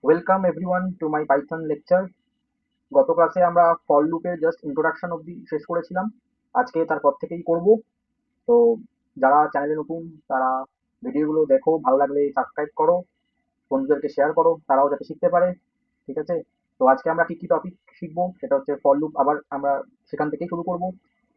Welcome everyone to my Python lecture. গত ক্লাসে আমরা ফর লুপের জাস্ট ইন্ট্রোডাকশন অবধি শেষ করেছিলাম। আজকে তারপর থেকেই করব। তো যারা চ্যানেলে নতুন তারা ভিডিওগুলো দেখো, ভালো লাগলে সাবস্ক্রাইব করো, বন্ধুদেরকে শেয়ার করো, তারাও যাতে শিখতে পারে। ঠিক আছে? তো আজকে আমরা কি কি টপিক শিখবো সেটা হচ্ছে ফর লুপ, আবার আমরা সেখান থেকেই শুরু করব।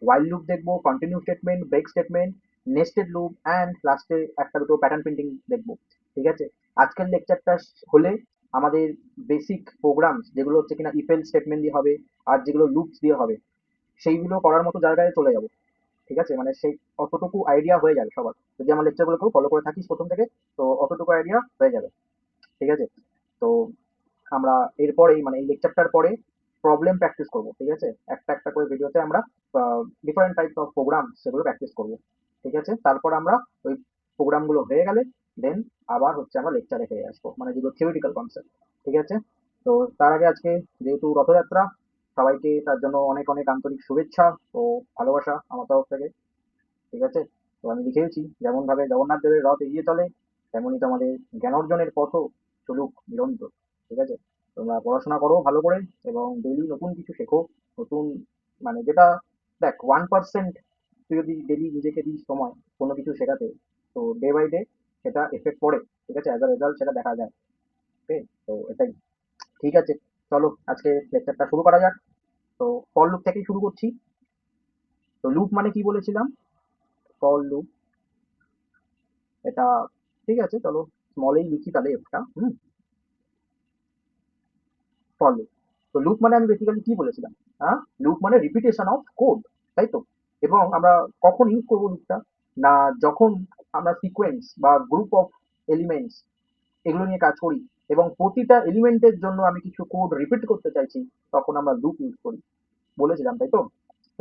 ওয়াইল লুপ দেখবো, continue statement, break statement, nested loop and লাস্টে একটা দুটো প্যাটার্ন প্রিন্টিং দেখবো। ঠিক আছে? আজকের লেকচারটা হলে আমাদের বেসিক প্রোগ্রাম যেগুলো হচ্ছে কিনা ইফেল স্টেটমেন্ট দিয়ে হবে আর যেগুলো লুপস দিয়ে হবে সেইগুলো করার মতো জায়গায় চলে যাবো। ঠিক আছে? মানে সেই অতটুকু আইডিয়া হয়ে যাবে সবার, যদি আমার লেকচারগুলোকেও ফলো করে থাকিস প্রথম থেকে। তো অতটুকু আইডিয়া হয়ে যাবে। ঠিক আছে? তো আমরা এরপরেই মানে এই লেকচারটার পরে প্রবলেম প্র্যাকটিস করব। ঠিক আছে? একটা একটা করে ভিডিওতে আমরা ডিফারেন্ট টাইপস অফ প্রোগ্রাম সেগুলো প্র্যাকটিস করব। ঠিক আছে? তারপর আমরা ওই প্রোগ্রামগুলো হয়ে গেলে দেন আবার হচ্ছে আমরা লেকচারে ফিরে আসবো, মানে যেগুলো থিওরিটিক্যাল কনসেপ্ট। ঠিক আছে? তো তার আগে আজকে যেহেতু রথযাত্রা, সবাইকে তার জন্য অনেক অনেক আন্তরিক শুভেচ্ছা ও ভালোবাসা আমার তরফ থেকে। ঠিক আছে? তো আমি লিখেওছি, যেমন ভাবে জগন্নাথ দেবের রথ এগিয়ে চলে তেমনই তোমাদের জ্ঞান অর্জনের পথও চলুক নিরন্তর। ঠিক আছে? তোমরা পড়াশোনা করো ভালো করে এবং ডেইলি নতুন কিছু শেখো। নতুন মানে যেটা, দেখ 1% তুই যদি ডেইলি নিজেকে দিস সময় কোনো কিছু শেখাতে, তো ডে বাই ডে সেটা এফেক্ট পড়ে। ঠিক আছে? অ্যাজ আ রেজাল্ট সেটা দেখা যায়। ওকে? তো এটাই। ঠিক আছে, চলো আজকে লেকচারটা শুরু করা যাক। তো ফর লুপ থেকেই শুরু করছি। তো লুপ মানে কি বলেছিলাম? ফর লুপ এটা, ঠিক আছে চলো স্মলেই লিখি তাহলে একটা ফর লুপ। তো লুপ মানে আমি বেসিক্যালি কি বলেছিলাম? হ্যাঁ, লুপ মানে রিপিটেশন অফ কোড, তাই তো? এবং আমরা কখন ইউজ করবো লুপটা? না, যখন আমরা সিকোয়েন্স বা গ্রুপ অফ এলিমেন্টস এগুলো নিয়ে কাজ করি এবং প্রতিটা এলিমেন্টের জন্য আমি কিছু কোড রিপিট করতে চাইছি, তখন আমরা লুপ ইউজ করি। বলেছিলাম তাই তো,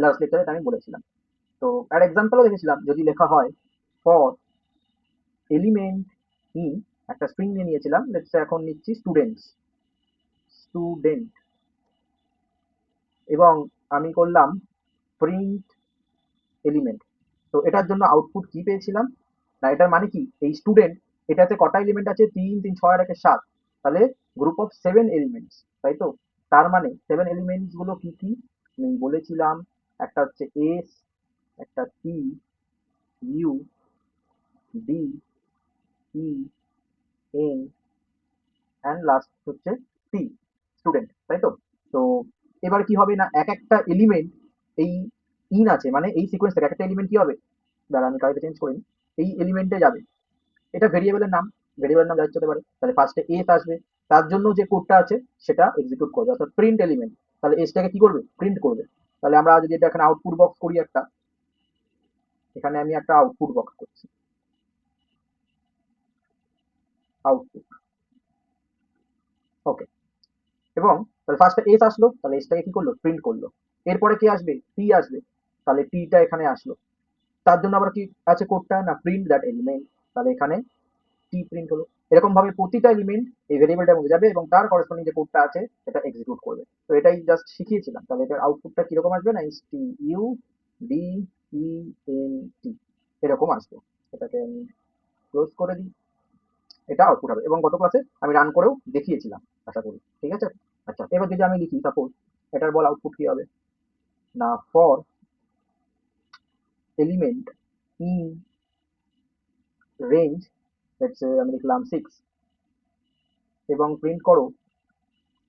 লাস্ট লেকচারে আমি বলেছিলাম। তো আর এক্সাম্পলও দেখেছিলাম, যদি লেখা হয় ফর এলিমেন্ট ইন, একটা স্ট্রিং নিয়ে নিয়েছিলাম, লেটস এখন নিচ্ছি স্টুডেন্টস, স্টুডেন্ট, এবং আমি করলাম প্রিন্ট এলিমেন্ট। তো এটার জন্য আউটপুট কি পেয়েছিলাম? না, এটার মানে কি, এই স্টুডেন্ট এটাতে কটা এলিমেন্ট আছে? 3 3 6 আর 1 7, তাহলে গ্রুপ অফ 7 এলিমেন্টস, তাই তো? তার মানে 7 এলিমেন্টস গুলো কি কি আমি বলেছিলাম? একটা হচ্ছে এস, একটা T, U, D, E, N, and last হচ্ছে টি, স্টুডেন্ট, তাই তো? তো এবার কি হবে না, এক একটা এলিমেন্ট এই ইন আছে মানে এই সিকোয়েন্স থেকে এক একটা এলিমেন্ট কি হবে? দাঁড়া আমি কাইটা চেঞ্জ করিনি, এই এলিমেন্টে যাবে। এটা ভেরিয়েবলের নাম, ভেরিয়েবলের নাম যা ইচ্ছে হতে পারে। তাহলে ফার্স্টে এস আসবে, তার জন্য যে কোডটা আছে সেটা এক্সিকিউট করবে, অর্থাৎ প্রিন্ট এলিমেন্ট। তাহলে এসটাকে কি করবে? প্রিন্ট করবে। তাহলে আমরা যদি এটা এখানে আউটপুট বক্স করি একটা, এখানে আমি একটা আউটপুট বক্স করছি, আউটপুট। ওকে। এবং তাহলে ফার্স্টে এস আসলো, তাহলে এসটাকে কি করলো? প্রিন্ট করলো। এরপরে কি আসবে? টি আসবে, তাহলে টিটা এখানে আসলো। তার জন্য আবার কি আছে কোডটা? না, প্রিন্ট দ্যাট এলিমেন্ট। তাহলে এখানে টি প্রিন্ট হলো। এরকম ভাবে প্রতিটা এলিমেন্ট এই ভেরিয়েবলটার মধ্যে যাবে এবং তার করসপন্ডিং যে কোডটা আছে সেটা এক্সিকিউট করবে। তো এটাই জাস্ট শিখিয়েছিলাম। তাহলে এটার আউটপুটটা কিরকম আসবে? না, টি U D E N T, এরকম আসবে। এটাকে আমি ক্লোজ করে দিই, এটা আউটপুট হবে। এবং গত ক্লাসে আমি রান করেও দেখিয়েছিলাম, আশা করি। ঠিক আছে? আচ্ছা, এবার যদি আমি লিখি সাপোজ, এটার বল আউটপুট কি হবে? না, ফর এলিমেন্ট ইন রেঞ্জ, আমি লিখলাম 6, এবং প্রিন্ট করো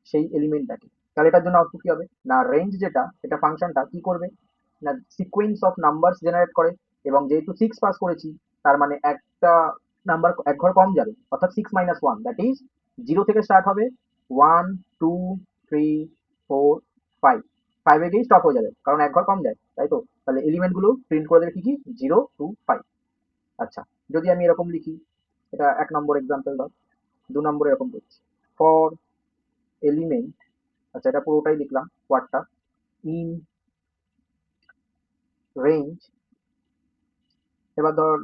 সেই এলিমেন্টটাকে। তাহলে এটার জন্য আউটপুট কি হবে? না, রেঞ্জ যেটা, এটা ফাংশনটা কি করবে? না, সিকোয়েন্স অফ নাম্বারস জেনারেট করে। এবং যেহেতু 6 পাস করেছি, তার মানে একটা নাম্বার এক ঘর কম যাবে, অর্থাৎ 6 - 1, দ্যাট ইজ 0 থেকে স্টার্ট হবে, 1 2 3 4 5, 5 গিয়ে স্টপ হয়ে যাবে, কারণ এক ঘর কম যায়, তাই তো? তাহলে এলিমেন্ট গুলো প্রিন্ট করে দেবে কি কি? 0 2 5। আচ্ছা, যদি আমি এরকম লিখি, এটা 1 নম্বর এক্সাম্পল ধর, 2 নম্বর এরকম করছি, ফর এলিমেন্ট, আচ্ছা এটা পুরোটাই লিখলাম ওয়ার্ডটা, ইন রেঞ্জ। এবার ধর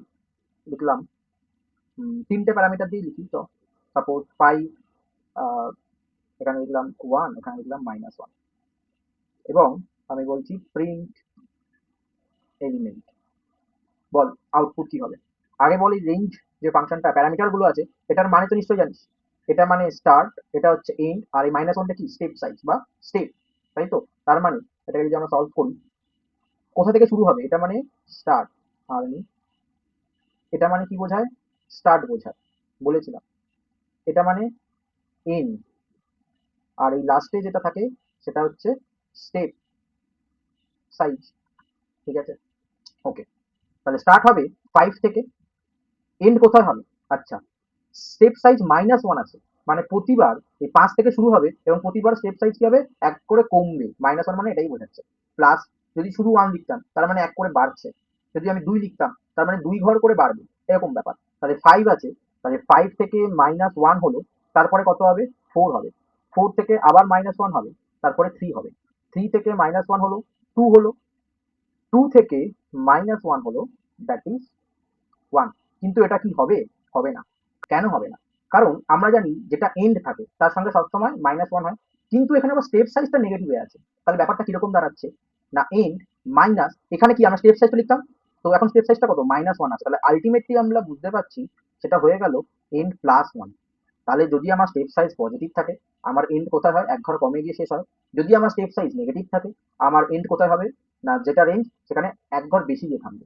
লিখলাম 3টে প্যারামিটার দিয়ে লিখি, তো সাপোজ 5, এখানে লিখলাম 1, এখানে লিখলাম -1, এবং আমি বলছি প্রিন্ট এলিমেন্ট। বল আউটপুট কি হবে? আগে বল, এই রেঞ্জ যে ফাংশনটা প্যারামিটার গুলো আছে, এটার মানে তো নিশ্চয়ই জানিস। এটা মানে স্টার্ট, এটা হচ্ছে এন্ড, আর এই মাইনাস ওয়ানটা কি স্টেপ সাইজ বা স্টেপ, তাই তো? তার মানে এটাকে যদি আমরা সলভ করি, কোথা থেকে শুরু হবে, এটা মানে স্টার্ট, আর এটা মানে কি বোঝায়, স্টার্ট বোঝায়, বলেছিলাম। এটা মানে এন্ড, আর এই লাস্টে যেটা থাকে সেটা হচ্ছে স্টেপ সাইজ, ঠিক আছে? ওকে, তাহলে স্টার্ট হবে 5 থেকে, এন্ড কোথায় হবে? আচ্ছা, স্টেপ সাইজ -1 আছে, মানে প্রতিবার এই 5 থেকে শুরু হবে এবং প্রতিবার স্টেপ সাইজ কি হবে, এক করে কমবে। -1 মানে এটাই বোঝাচ্ছে। প্লাস যদি শুধু 1 লিখতাম তার মানে এক করে বাড়ছে, যদি আমি 2 লিখতাম তার মানে 2 ঘর করে বাড়বে, এরকম ব্যাপার। তাহলে 5 আছে, তাহলে 5 থেকে -1 হলো, তারপরে কত হবে, 4 হবে। 4 থেকে আবার -1 হবে, তারপরে 3 হবে। 3 থেকে -1 হলো, 2 হলো। 2 থেকে -1 হলো, দ্যাট ইজ 1। কিন্তু এটা কি হবে? হবে না। কেন হবে না? কারণ আমরা জানি যেটা এন্ড থাকে তার সঙ্গে সবসময় -1 হয়। কিন্তু এখানে আবার স্টেপ সাইজটা নেগেটিভে আছে। তাহলে ব্যাপারটা কিরকম দাঁড়াচ্ছে? না এন্ড মাইনাস, এখানে কি আমরা স্টেপ সাইজটা লিখতাম? তো এখন স্টেপ সাইজটা কত? -1 আছে। তাহলে আল্টিমেটলি আমরা বুঝতে পারছি সেটা হয়ে গেল এন্ড প্লাস 1। তাহলে যদি আমার স্টেপ সাইজ পজিটিভ থাকে, আমার এন্ড কোথায় হয়? এক ঘর কমে গিয়ে শেষ হয়। যদি আমার স্টেপ সাইজ নেগেটিভ থাকে, আমার এন্ড কোথায় হবে? না যেটা রেঞ্জ সেখানে এক ঘর বেশি গিয়ে থামবে,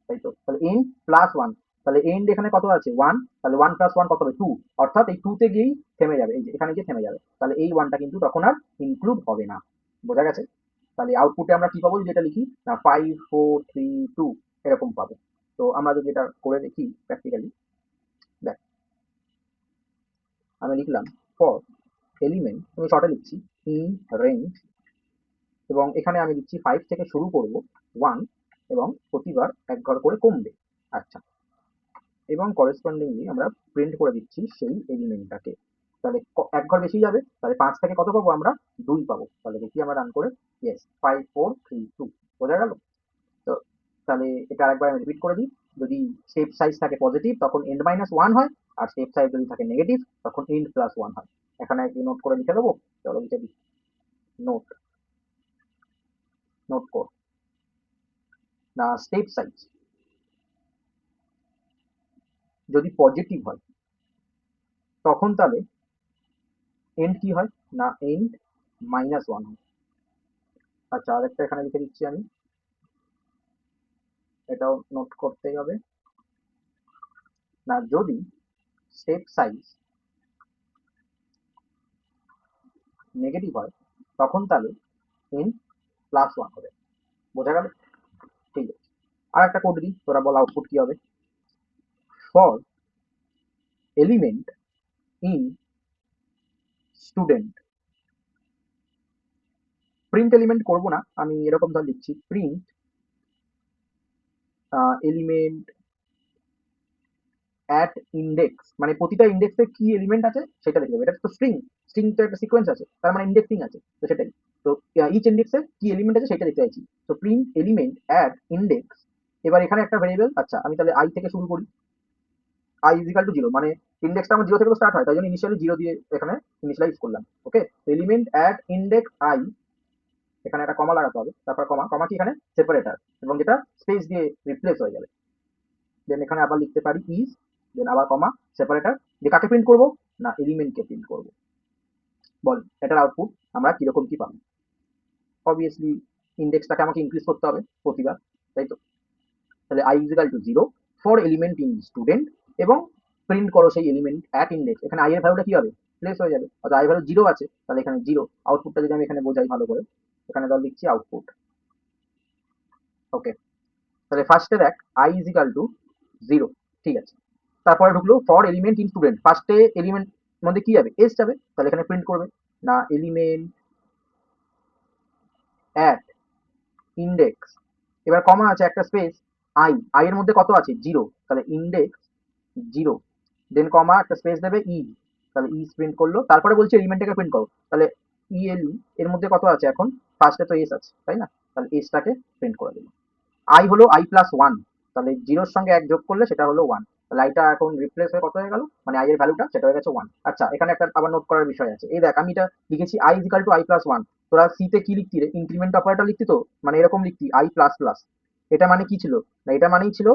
তাই তো? তাহলে এন্ড প্লাস 1, তাহলে এন্ড এখানে কত আছে? 1, তাহলে 1 প্লাস 1 কত হবে? 2, অর্থাৎ এই 2 তে গিয়েই থেমে যাবে, এই যে এখানে গিয়ে থেমে যাবে। তাহলে এই 1টা কিন্তু তখন আর ইনক্লুড হবে না। বোঝা গেছে? তাহলে আউটপুটে আমরা কি পাবো যদি এটা লিখি? না 5 4 3 2 এরকম পাবো। তো আমরা যদি এটা করে দেখি প্র্যাকটিক্যালি, দেখ আমি লিখলাম ফর এলিমেন্ট, আমি শর্টে লিখছি, ইন রেঞ্জ, এবং এখানে আমি লিখছি 5 থেকে শুরু করব 1 এবং প্রতিবার এক ঘর করে কমবে। আচ্ছা, এবং করেসপন্ডিংলি আমরা প্রিন্ট করে দিচ্ছি সেই এলিমেন্টটাকে। তাহলে এক ঘর বেশি যাবে, তাহলে 5 থেকে কত পাবো আমরা? 2 পাবো। তাহলে দেখি আমরা রান করে, ইয়েস 5 4 3 2, বোঝা গেল? তো তাহলে এটা আরেকবার আমি রিপিট করে দিই। যদি স্টেপ সাইজ থাকে পজিটিভ তখন এন্ড -1 হয়, আর স্টেপ সাইজ যদি থাকে নেগেটিভ তখন এন্ড প্লাস 1 হয়। এখানে একটি নোট করে লিখে দেবো, চলো লিখে দিই। নোট, নোট কোড, না স্টেপ সাইজ যদি পজিটিভ হয় তখন তাহলে এন্ড কি হয়? না এন্ড -1 হয়। আচ্ছা, আরেকটা এখানে লিখে দিচ্ছি আমি, এটাও নোট করতেই হবে। না যদি স্টেপ সাইজ নেগেটিভ হয় তখন তাহলে এন প্লাস 1 হবে। বোঝা গেল? ঠিক আছে, আর একটা কোড দিই, তোরা বল আউটপুট কি হবে। For element in student, print element করব না আমি, এরকম ধর লিখছি, প্রিন্ট এলিমেন্ট অ্যাট ইন্ডেক্স, মানে প্রতিটা ইন্ডেক্সে কি এলিমেন্ট আছে সেটা লিখে দেবে। এটা তো স্ট্রিং, স্ট্রিং তো একটা সিকোয়েন্স আছে, তার মানে ইন্ডেক্সিং আছে, তো সেটাই। তো ইচ ইন্ডেক্সে কি এলিমেন্ট আছে সেটা লিখতে চাইছি। তো প্রিন্ট এলিমেন্ট অ্যাট ইন্ডেক্স, এবার এখানে একটা ভেরিয়েবল, আচ্ছা আমি তাহলে আই থেকে শুরু করি। আই ইজ ইকাল টু 0, মানে ইন্ডেক্সটা আমার 0 থেকে স্টার্ট হয়, তাই জন্য ইনিশিয়ালি 0 দিয়ে এখানে ইনিশিয়ালাইজ করলাম। ওকে, এলিমেন্ট অ্যাট ইন্ডেক্স আই, এখানে একটা কমা লাগাতে হবে, তারপর কমা, কমা কি এখানে সেপারেটর, এবং যেটা স্পেস দিয়ে রিপ্লেস হয়ে যাবে। দেন এখানে আবার লিখতে পারি ইজ, দেন আবার কমা, সেপারেটর দিয়ে কাকে প্রিন্ট করব? না এলিমেন্টকে প্রিন্ট করব। বল এটার আউটপুট আমরা কিরকম কি পাবো? অবভিয়াসলি ইন্ডেক্সটাকে আমাকে ইনক্রিজ করতে হবে প্রতিবার, তাই তো? তাহলে I is equal to 0 for element in student, এবং প্রিন্ট করো সেই এলিমেন্ট অ্যাট ইন্ডেক্স। এখানে আই এর ভ্যালুটা কি হবে? প্লেস হয়ে যাবে, অর্থাৎ আই ভ্যালু 0 আছে, তাহলে এখানে 0। আউটপুটটা যদি আমি এখানে বোঝাই ভালো করে, এখানে ধর লিখছি আউটপুট। ওকে, তাহলে ফার্স্টে দেখ আই ইজ ইকাল টু 0, ঠিক আছে। তারপরে ঢুকলো ফর এলিমেন্ট ইন স্টুডেন্ট, ফার্স্টে এলিমেন্ট মধ্যে কি যাবে? এস যাবে, তাহলে এখানে প্রিন্ট করবে না এলিমেন্ট অ্যাট ইন্ডেক্স, এবার কমা আছে একটা স্পেস, আই, আই এর মধ্যে কত আছে? 0, তাহলে ইন্ডেক্স 0, দেন কমা একটা স্পেস দেবে ই, তাহলে ই প্রিন্ট করলো। তারপরে বলছে এলিমেন্টটাকে প্রিন্ট করো, তাহলে ইএলই এর মধ্যে কত আছে? এখন ফার্স্টে তো এস আছে, তাই না? তাহলে এসটাকে প্রিন্ট করে দিল। আই হলো আই প্লাস 1, তাহলে 0-র সঙ্গে 1 যোগ করলে সেটা হলো 1, তাহলে আইটা এখন রিপ্লেস হয়ে কত হয়ে গেল? মানে আই এর ভ্যালুটা সেটা হয়ে গেছে 1। আচ্ছা, এখানে একটা আবার নোট করার বিষয় আছে। এই দেখ আমি এটা লিখেছি I is equal to i plus 1, তোরা সি তে কি লিখতি রে? ইনক্রিমেন্ট অপারেটর লিখতি তো, মানে এরকম লিখতি আই প্লাস প্লাস। এটা মানে কি ছিল? না এটা মানেই ছিল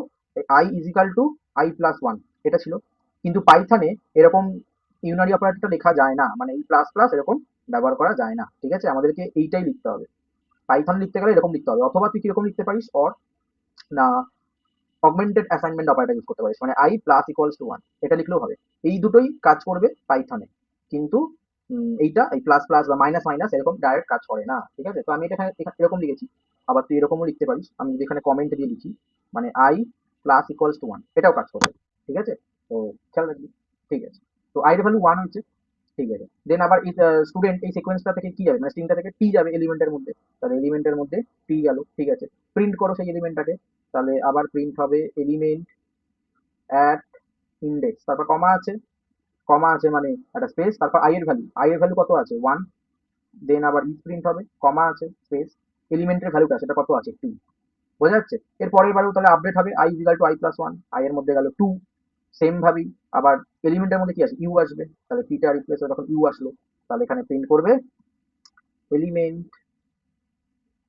I is equal to i plus 1, এটা ছিল। কিন্তু পাইথনে এরকম ইউনারি অপারেটরটা লেখা যায় না, মানে এই প্লাস প্লাস এরকম ব্যবহার করা যায় না, ঠিক আছে? আমাদেরকে এইটাই লিখতে হবে। পাইথন লিখতে গেলে এরকম লিখতে হবে, অথবা তুই কিরকম লিখতে পারিস, অর না অগমেন্টেড অ্যাসাইনমেন্ট অপারেটর ইউজ করতে পারিস, মানে I plus equals to one, এটা লিখলেও হবে। এই দুটোই কাজ করবে পাইথনে, কিন্তু এইটা এই প্লাস প্লাস বা মাইনাস মাইনাস এরকম ডাইরেক্ট কাজ করে না, ঠিক আছে? তো আমি এটা এখানে এরকম লিখেছি, আবার তুই এরকমও লিখতে পারিস। আমি যদি এখানে কমেন্ট দিয়ে লিখি, মানে I plus equals to one, এটাও কাজ করবে, ঠিক আছে? তো খেয়াল রাখবি, ঠিক আছে? তো আই এর ভ্যালু ওয়ান হচ্ছে, ঠিক আছে। দেন আবার স্টুডেন্ট এই সিকোয়েন্সটা থেকে কি যাবে, মানে স্ট্রিংটা থেকে টি যাবে এলিমেন্টের মধ্যে, তাহলে এলিমেন্টের মধ্যে টি গেল, ঠিক আছে? প্রিন্ট করো সেই এলিমেন্টটাকে, তাহলে আবার প্রিন্ট হবে এলিমেন্ট অ্যাট ইন্ডেক্স, তারপর কমা আছে, কমা আছে মানে একটা স্পেস, তারপর আই এর ভ্যালু কত আছে, ওয়ান। দেন আবার ইজ প্রিন্ট হবে, কমা আছে, স্পেস, এলিমেন্টের ভ্যালুটা সেটা কত আছে, টু। বোঝা যাচ্ছে? এর পরের বারেও তাহলে আপডেট হবে i is equal to i plus one, i এর মধ্যে গেল টু, সেম ভাবেই আবার এলিমেন্টের মধ্যে কি আছে, ইউ আসবে, তাহলে পিটা রিপ্লেস হয়ে যখন ইউ আসলো, তাহলে এখানে প্রিন্ট করবে এলিমেন্ট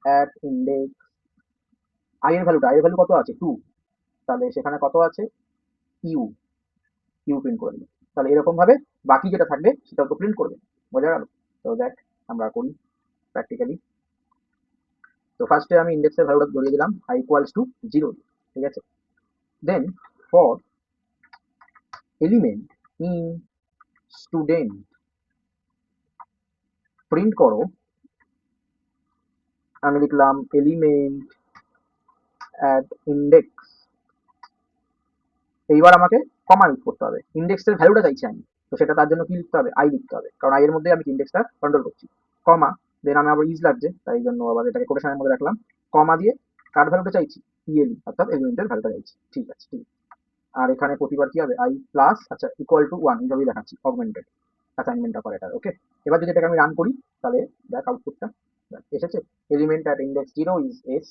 অ্যাট ইন্ডেক্স, আই এর ভ্যালু কত আছে, টু, তাহলে সেখানে কত আছে, ইউ, ইউ প্রিন্ট করে দিল। তাহলে এরকম ভাবে বাকি যেটা থাকবে সেটাও তো প্রিন্ট করবে। বোঝা গেল? তো দেখ আমরা করি প্র্যাকটিক্যালি। তো ফার্স্টে আমি ইন্ডেক্সের ভ্যালুটা ধরিয়ে দিলাম আই ইকুয়ালস টু জিরো, ঠিক আছে? Then for element in student print করো, আমি লিখলাম এলিমেন্ট অ্যাট ইন্ডেক্স। এইবার আমাকে কমা ইউজ করতে হবে, ইন্ডেক্সের ভ্যালুটা চাইছি আমি, তো সেটা তার জন্য কি লিখতে হবে, আই লিখতে হবে, কারণ আই এর মধ্যে আমি ইন্ডেক্সটা কন্ট্রোল করছি। কমা, দেন আমি আবার ইজ লাগছে, তাই জন্য আবার এটাকে কোটেশনের মধ্যে রাখলাম, কমা দিয়ে কার ভ্যালুটা চাইছি, ইএলই, অর্থাৎ এলিমেন্টের ভ্যালুটা চাইছি, ঠিক আছে? ঠিক। আর এখানে প্রতিবার কি হবে, আই প্লাস, আচ্ছা, ইকুয়াল টু ওয়ান, এইভাবেই দেখাচ্ছি অগমেন্টেড অ্যাসাইনমেন্ট অপারেটর, ওকে? এবার যদি এটাকে আমি রান করি, তাহলে দেখ আউটপুটটা এসেছে, element at index zero is S,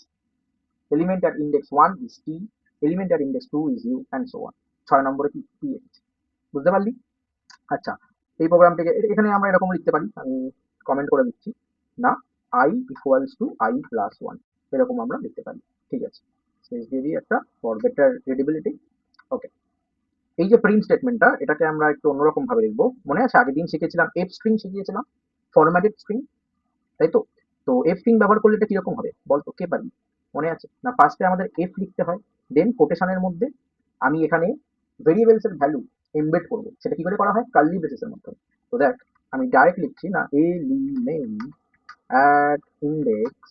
element at index one is T, element at index two is U and so on. 6 নম্বরে কি এসেছে, বুঝতে পারলি? আচ্ছা, এই প্রোগ্রামটিকে এখানে আমরা এরকম লিখতে পারি, আমি কমেন্ট করে দিচ্ছি, না I equals to i plus one, এরকম আমরা লিখতে পারি, ঠিক আছে? স্পেস দিয়ে দিই একটা ফর বেটার রিডেবিলিটি, ওকে? এই যে প্রিন্ট স্টেটমেন্টটা, এটাকে আমরা একটু অন্যরকম ভাবে লিখবো। মনে আছে আগের দিন শিখেছিলাম এফ স্ট্রিং শিখিয়েছিলাম, ফরম্যাটেড স্ট্রিং, তাই তো? তো এফ স্ট্রিং ব্যবহার করলে এটা কিরকম হবে বলতো, কে পারি? মনে আছে না? ফার্স্টে আমাদের এফ লিখতে হয়, দেন কোটেশনের মধ্যে আমি এখানে ভেরিয়েবলস এর ভ্যালু এমবেড করব, সেটা কি করে করা হয়, কার্লি ব্রেসেসের মধ্যে। তো দেখ আমি ডাইরেক্ট লিখছি না, এলিমেন্ট অ্যাট ইন্ডেক্স,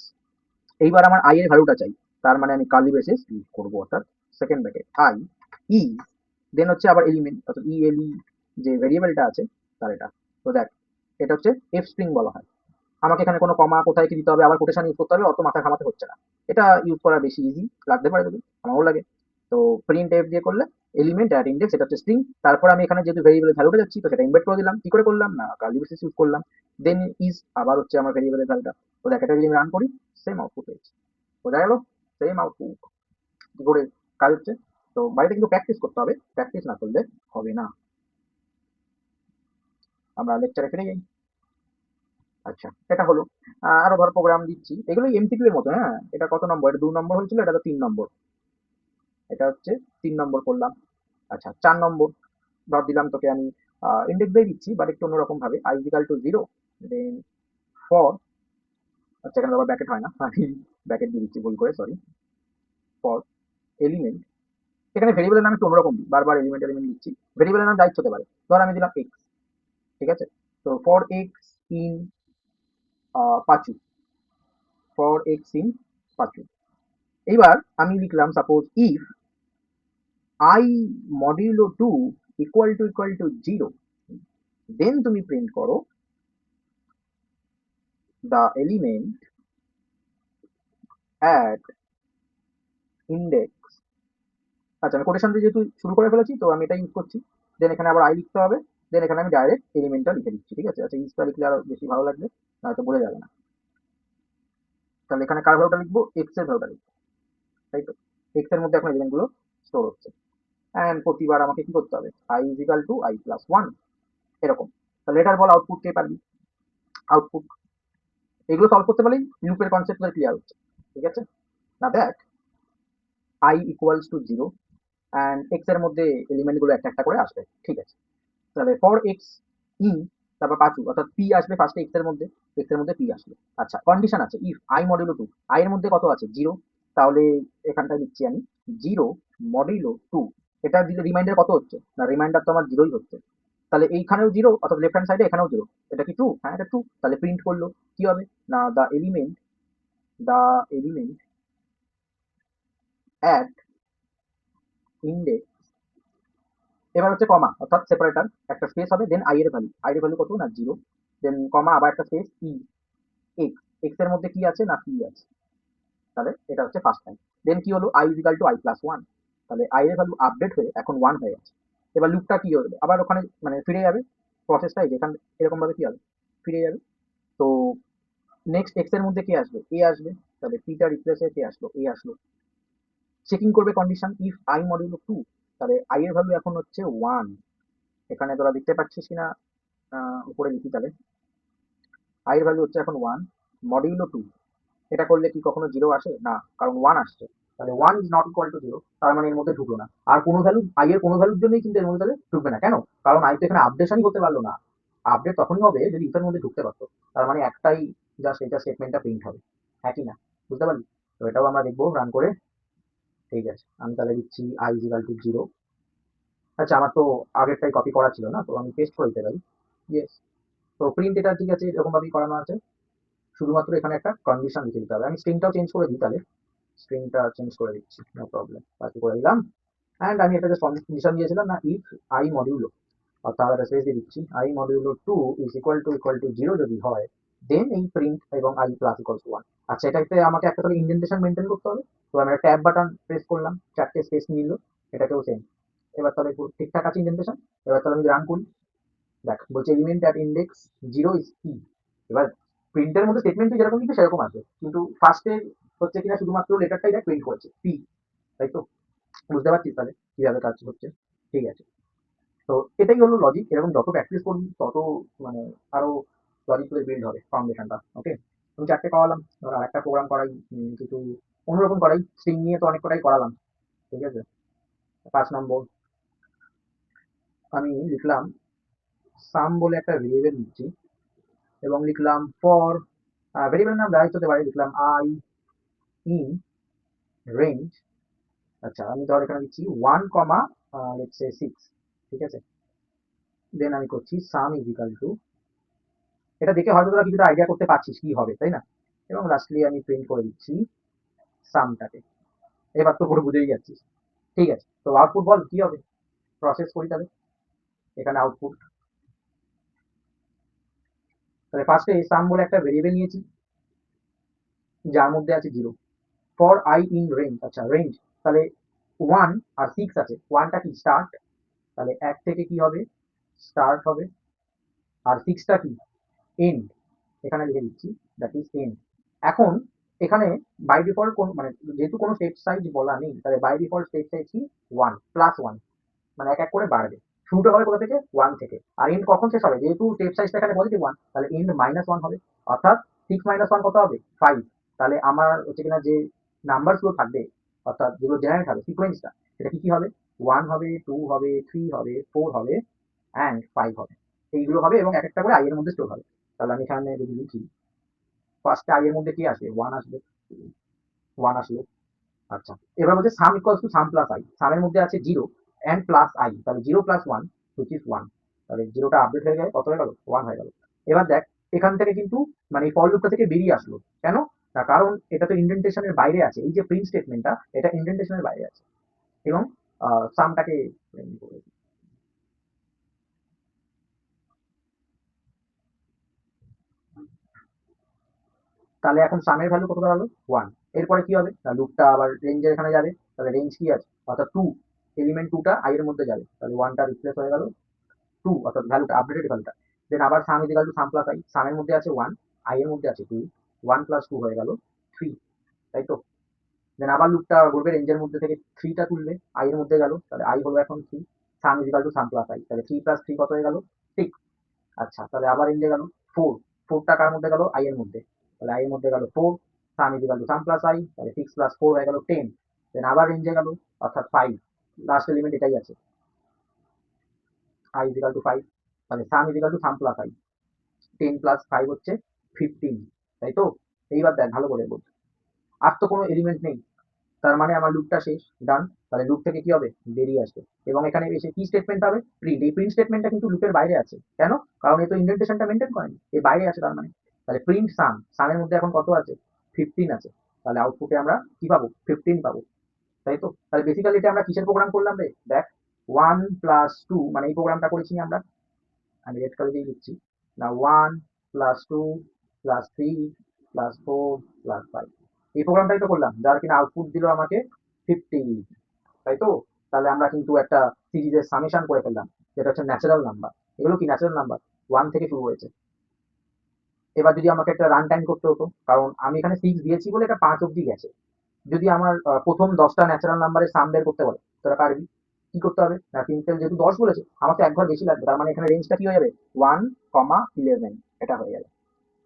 এইবার আমার আই এর ভ্যালুটা চাই, তার মানে আমি কার্লি ব্রেসেস ইউজ করবো, অর্থাৎ সেকেন্ড ব্র্যাকেট আই, ই, দেন হচ্ছে আবার এলিমেন্ট, অর্থাৎ ই এল ই, যে ভেরিয়েবলটা আছে তার এটা। তো দেখ এটা হচ্ছে এফ স্ট্রিং বলা হয়। আমাকে এখানে কোনো কমা কোথায় কি দিতে হবে, আবার কোটেশন ইউজ করতে হবে, অত মাথা ঘামাতে হচ্ছে না, এটা ইউজ করা বেশি ইজি লাগতে পারে যদি, আমারও লাগে। তো প্রিন্ট এফ দিয়ে করলে এলিমেন্ট অ্যাট ইন্ডেক্স, এটা হচ্ছে স্ট্রিং, তারপর আমি এখানে যেহেতু ভেরিয়েবলের ভ্যালুটা যাচ্ছি, তো সেটা ইনভার্ট করে দিলাম, কি করে করলাম না, কার্লি ব্রেসেস ইউজ করলাম, দেন ইজ, আবার হচ্ছে আমার ভেরিয়েবলের ভ্যালুটা। তো দেখ এটা যদি আমি রান করি, সেম আউটপুট পেয়েছি, বোঝা গেল? সেম আউটপুট কি করে কাজ হচ্ছে। তো বাড়িতে কিন্তু প্র্যাকটিস করতে হবে, প্র্যাকটিস না করলে হবে না। আমরা লেকচারে ফিরে যাই। আচ্ছা, এটা হলো আরো ধর প্রোগ্রাম দিচ্ছি, এগুলো এমসিকিউ এর মতো, হ্যাঁ? এটা কত নম্বর, এটা 2 নম্বর হয়েছিল, এটা তো 3 নম্বর, এটা হচ্ছে 3 নম্বর করলাম। আচ্ছা, 4 নম্বর ধর দিলাম তোকে আমি, ইন্ডেক্স দিয়ে দিচ্ছি বাট একটু অন্যরকম ভাবে, i is equal to zero, then for, আচ্ছা এখানে আবার ব্র্যাকেট হয় না, আমি ব্র্যাকেট দিয়ে দিচ্ছি ভুল করে, সরি, ফর এলিমেন্ট, এখানে ভেরিয়েবলের নাম একটু অন্যরকম দিই, বারবার এলিমেন্ট এলিমেন্ট দিচ্ছি, ভেরিয়েবলের নাম দায়িত্ব হতে পারে, ধর আমি দিলাম এক্স, ঠিক আছে? তো ফর এক্স ইন পাঁচু, ফর এক্স ইন পাঁচু। এইবার আমি লিখলাম suppose if i modulo two equal to zero, then তুমি প্রিন্ট করো দ্য এলিমেন্ট অ্যাট ইন্ডেক্স, আচ্ছা আমি কোটেশন দিয়ে যেহেতু শুরু করে ফেলেছি, তো আমি এটা ইউজ করছি, দেন এখানে আবার আই লিখতে হবে, দেন এখানে আমি ডাইরেক্ট এলিমেন্টটা লিখে দিচ্ছি, ঠিক আছে? আচ্ছা ইজটা লিখলে আরো বেশি ভালো লাগবে, নয়তো বোঝা যাবে না। তাহলে এখানে কার ভ্যালুটা লিখবো, এক্স এর ভ্যালুটা লিখবো, তাই তো? এক্স এর মধ্যে এখন এলিমেন্ট গুলো স্টোর হচ্ছে, অ্যান্ড প্রতিবার আমাকে কি করতে হবে, i is equal to i plus one, এরকম। তাহলে এটার বল আউটপুট কে পারবি, আউটপুট, এগুলো সলভ করতে পারলেই লুপের কনসেপ্ট ক্লিয়ার হচ্ছে, ঠিক আছে? না দেখ I equals to zero, and x এর মধ্যে এলিমেন্ট গুলো একটা একটা করে আসবে, ঠিক আছে? তাহলে ফর এক্স ই, তারপর পাঁচু অর্থাৎ পি আসবে ফার্স্টে এক্স এর মধ্যে পি আসবে। আচ্ছা, কন্ডিশন আছে if i modulo two, i এর মধ্যে কত আছে জিরো, তাহলে এখানটায় লিখছি আমি জিরো মডিউলো টু। এটা দিলে রিমাইন্ডার কত হচ্ছে না, রিমাইন্ডার তো আমার জিরোই হচ্ছে, তাহলে এইখানেও জিরো অর্থাৎ লেফট হ্যান্ড সাইডে এখানেও জিরো। এটা কি ট্রু? হ্যাঁ এটা ট্রু। তাহলে প্রিন্ট করলো কি হবে না দ্য এলিমেন্ট অ্যাট ইন্ডেক্স, এবার হচ্ছে কমা অর্থাৎ সেপারেটর, একটা স্পেস হবে, দেন আই এর ভ্যালু কত না জিরো, দেন কমা আবার একটা স্পেস ই এক্স, এক্স এর মধ্যে কি আছে না পি আছে, তাহলে এটা হচ্ছে ফার্স্ট টাইম। দেন কি হলো i is equal to i plus one, তাহলে আই এর ভ্যালু আপডেট হয়ে এখন ওয়ান হয়ে গেছে। এবার লুপটা কি হবে আবার ওখানে মানে ফিরে যাবে, প্রসেসটা যেখানে এরকম ভাবে কি হবে ফিরে যাবে। তো নেক্সট এক্স এর মধ্যে কে আসবে এ আসবে, তাহলে পিটা রিপ্লেস হয়ে কে আসলো এ আসলো। চেকিং করবে condition if i modulo two, তাহলে আই এর ভ্যালু এখন হচ্ছে ওয়ান। এখানে তোরা দেখতে পাচ্ছিস কিনা উপরে লিখি তাহলে, আই এর ভ্যালু হচ্ছে এখন ওয়ান মডিউলো টু। এটা করলে কি কখনো জিরো আসে না, কারণ ওয়ান আসছে, তাহলে one is not equal to zero, তার মানে এর মধ্যে ঢুকলো না। আর কোনো ভ্যালু আই এর কোনো ভ্যালুর জন্যই কিন্তু এর মধ্যে তাহলে ঢুকবে না, কেন? কারণ আই তো এখানে আপডেশনই করতে পারলো না, আপডেট তখনই হবে যদি ইফের মধ্যে ঢুকতে পারতো। তার মানে একটাই জাস্ট এটা স্টেটমেন্টটা প্রিন্ট হবে, হ্যাঁ কি না? বুঝতে পারলি? তো এটাও আমরা দেখবো রান করে। ঠিক আছে, আমি তাহলে দিচ্ছি আই ইজিক্যাল টু জিরো। আচ্ছা, আমার তো আগেরটাই কপি করা ছিল না, তো আমি পেস্ট করে দিতে পারি। ইয়েস। তো প্রিন্ট এটা ঠিক আছে, এরকম ভাবেই করানো আছে, শুধুমাত্র এখানে একটা কন্ডিশন লিখে দিতে হবে। আমি স্ট্রিংটাও চেঞ্জ করে দিই তাহলে, স্ট্রিংটা চেঞ্জ করে দিচ্ছি, নো প্রবলেম, বাকি করে দিলাম। অ্যান্ড আমি এটা যে কন্ডিশন দিয়েছিলাম না ইফ আই মডিউলো, অর্থাৎ একটা স্পেস দিয়ে দিচ্ছি i modulo two is equal to zero যদি হয়, দেন এই প্রিন্ট এবং আই প্লাস ইকুয়ালস ওয়ান। আচ্ছা, এটাতে আমাকে একটা তাহলে ইন্ডেন্টেশন মেনটেন করতে হবে, তো আমি ট্যাব বাটন প্রেস করলাম, চারটে স্পেস নিল, এটাকেও সেম। এবার তাহলে পুরো ঠিকঠাক আছে ইন্ডেন্টেশন। এবার তাহলে আমি রান করি, দেখ বলছে element at index zero is কি। এবার প্রিন্টের মধ্যে স্টেটমেন্ট যেরকম লিখবে সেরকম আসবে, কিন্তু ফার্স্টে হচ্ছে কিনা শুধুমাত্র লেটারটাই দেখ প্রিন্ট করছে পি, তাই তো? বুঝতে পারছিস তাহলে কিভাবে কাজ হচ্ছে? ঠিক আছে, তো এটাই হলো লজিক। এরকম যত প্র্যাকটিস করবি তত মানে আরো লজিক করে বিল্ড হবে ফাউন্ডেশনটা। ওকে, আমি চারটে করালাম, এবার আরেকটা প্রোগ্রাম করাই, কিছু অন্যরকম করাই, স্ট্রিং নিয়ে তো অনেক কটাই করালাম। ঠিক আছে, 5 নম্বর আমি লিখলাম সাম বলে একটা ভেরিয়েবল নিচ্ছি, এবং লিখলাম ফর ভেরিয়েবল নাম যাই হতে পারে, লিখলাম আই ইন রেঞ্জ। আচ্ছা, আমি ধর এখানে দিচ্ছি one comma let's say six. ঠিক আছে, দেন আমি করছি সাম ইজিক্যাল টু, এটা দেখে হয়তো তোরা কিছুটা আইডিয়া করতে পারছিস কি হবে, তাই না? এবং লাস্টলি আমি প্রিন্ট করে দিচ্ছি সামটাকে। এবার তো পুরো বুঝেই যাচ্ছিস। ঠিক আছে, তো আউটপুট বল কি হবে, প্রসেস করি তাহলে। এখানে আউটপুট, তাহলে ফার্স্টে সাম বলে একটা ভেরিয়েবল নিয়েছি যার মধ্যে আছে zero, for I in range. আচ্ছা রেঞ্জ, তাহলে ওয়ান আর সিক্স আছে, ওয়ানটা কি স্টার্ট, তাহলে এক থেকে কি হবে স্টার্ট হবে, আর সিক্সটা কি এন্ড, এখানে লিখে দিচ্ছি দ্যাট ইজ এন্ড। এখন এখানে বাই ডিফল্ট কোন মানে যেহেতু কোনো স্টেপ সাইজ বলা নেই, তাহলে বাই ডিফল্ট স্টেপ সাইজ কি ওয়ান প্লাস ওয়ান, মানে এক এক করে বাড়বে। শুরুটা হবে কোথা থেকে ওয়ান থেকে, আর এন্ড কখন শেষ হবে, যেহেতু স্টেপ সাইজটা এখানে পজিটিভ ওয়ান, তাহলে এন্ড মাইনাস ওয়ান হবে, অর্থাৎ সিক্স মাইনাস ওয়ান কত হবে ফাইভ। তাহলে আমার হচ্ছে কিনা যে নাম্বার গুলো থাকবে, অর্থাৎ যেগুলো জেনারেট হবে সিকোয়েন্সটা, সেটা কি কি হবে, ওয়ান হবে, টু হবে, থ্রি হবে, ফোর হবে, অ্যান্ড ফাইভ হবে। এইগুলো হবে এবং এক একটা করে আই এর মধ্যে স্টোর হবে। তাহলে আমি এখানে যদি লিখি ফার্স্টে আই এর মধ্যে কি আসবে ওয়ান আসবে, ওয়ান আসলো। আচ্ছা, এবার বলছে sum equals to sum plus i, সামের মধ্যে আছে জিরো এন্ড প্লাস আই, তাহলে zero plus one which is one, তাহলে জিরোটা আপডেট হয়ে গেল, কত হয়ে গেল ওয়ান হয়ে গেল। এবার দেখ এখান থেকে কিন্তু মানে এই ফর লুপটা থেকে বেরিয়ে আসলো কেন, না কারণ এটা তো ইন্ডেন্টেশনের বাইরে আছে, এই যে প্রিন্ট স্টেটমেন্টটা এটা ইন্ডেন্টেশনের বাইরে আছে, এবং সামটাকে তাহলে এখন সামের ভ্যালু কত দাঁড়ালো ওয়ান। এরপরে কি হবে না লুপটা আবার রেঞ্জের এখানে যাবে, তাহলে রেঞ্জ কি আছে অর্থাৎ টু, এলিমেন্ট টুটা আই এর মধ্যে যাবে, তাহলে ওয়ানটা রিপ্লেস হয়ে গেল টু অর্থাৎ ভ্যালুটা আপডেটেড ভ্যালুটা। দেন আবার sum is equal to sum plus i, সামের মধ্যে আছে ওয়ান, আই এর মধ্যে আছে টু, ওয়ান প্লাস টু হয়ে গেল থ্রি, তাই তো? দেন আবার লুপটা ঘুরবে রেঞ্জের মধ্যে থেকে থ্রিটা তুলবে আই এর মধ্যে গেল, তাহলে আই হলো এখন three, sum is equal to sum plus i, তাহলে থ্রি প্লাস থ্রি কত হয়ে গেল সিক্স। আচ্ছা, তাহলে আবার রেঞ্জে গেল ফোর, ফোরটা কার মধ্যে গেল আই এর মধ্যে, তাহলে আই এর মধ্যে গেল four, sum is equal to sum plus i, তাহলে সিক্স প্লাস ফোর হয়ে গেল টেন। দেন আবার রেঞ্জে গেল অর্থাৎ ফাইভ, লাস্ট এলিমেন্ট এটাই আছে। i is equal to 5, তাহলে সাম is equal to sum plus I, 10 plus 5 হচ্ছে 15, তাই তো? এইবার দেখ ভালো করে বল, আর তো কোনো এলিমেন্ট নেই, তার মানে আমার লুপটা শেষ, ডান। তাহলে লুপ থেকে কি হবে, বেরিয়ে আসবে এবং এখানে এসে কি স্টেটমেন্ট হবে, প্রিন্ট। এই প্রিন্ট স্টেটমেন্টটা কিন্তু লুপের বাইরে আছে, কেন? কারণ এ তো ইন্ডেন্টেশনটা মেনটেন করেনি, এ বাইরে আছে তার মানে। তাহলে প্রিন্ট সাম, সামের মধ্যে এখন কত আছে, 15 আছে, তাহলে আউটপুটে আমরা কি পাবো, 15 পাবো, তাই তো? তাহলে বেসিক্যালি এটা আমরা কিসের প্রোগ্রাম করলাম রে, দেখ 1 প্লাস 2 মানে এই প্রোগ্রামটা করেছি আমরা, আমি রেড কালার দিয়ে লিখছি না, 1 প্লাস 2 প্লাস 3 প্লাস 4 প্লাস 5, এই প্রোগ্রামটাই তো করলাম, যার কিনা আউটপুট দিল আমাকে 15, তাই তো? তাহলে আমরা কিন্তু একটা সিরিজের সামেশন করে ফেললাম, যেটা হচ্ছে ন্যাচারাল নাম্বার। এগুলো কি ন্যাচারাল নাম্বার, 1 থেকে শুরু হয়েছে। এবার যদি আমাকে একটা রান টাইম করতে হতো, কারণ আমি এখানে 6 দিয়েছি বলে এটা 5 অব্দি গেছে, যদি আমার প্রথম 10টা ন্যাচারাল নাম্বারের সাম বের করতে বলে, তোরা পারবি? কি করতে হবে না, প্রিন্সেল যেহেতু 10 বলেছে, আমার তো এক ঘর বেশি লাগবে, তার মানে এখানে রেঞ্জটা কি হয়ে যাবে, 1, 11, এটা হয়ে যাবে।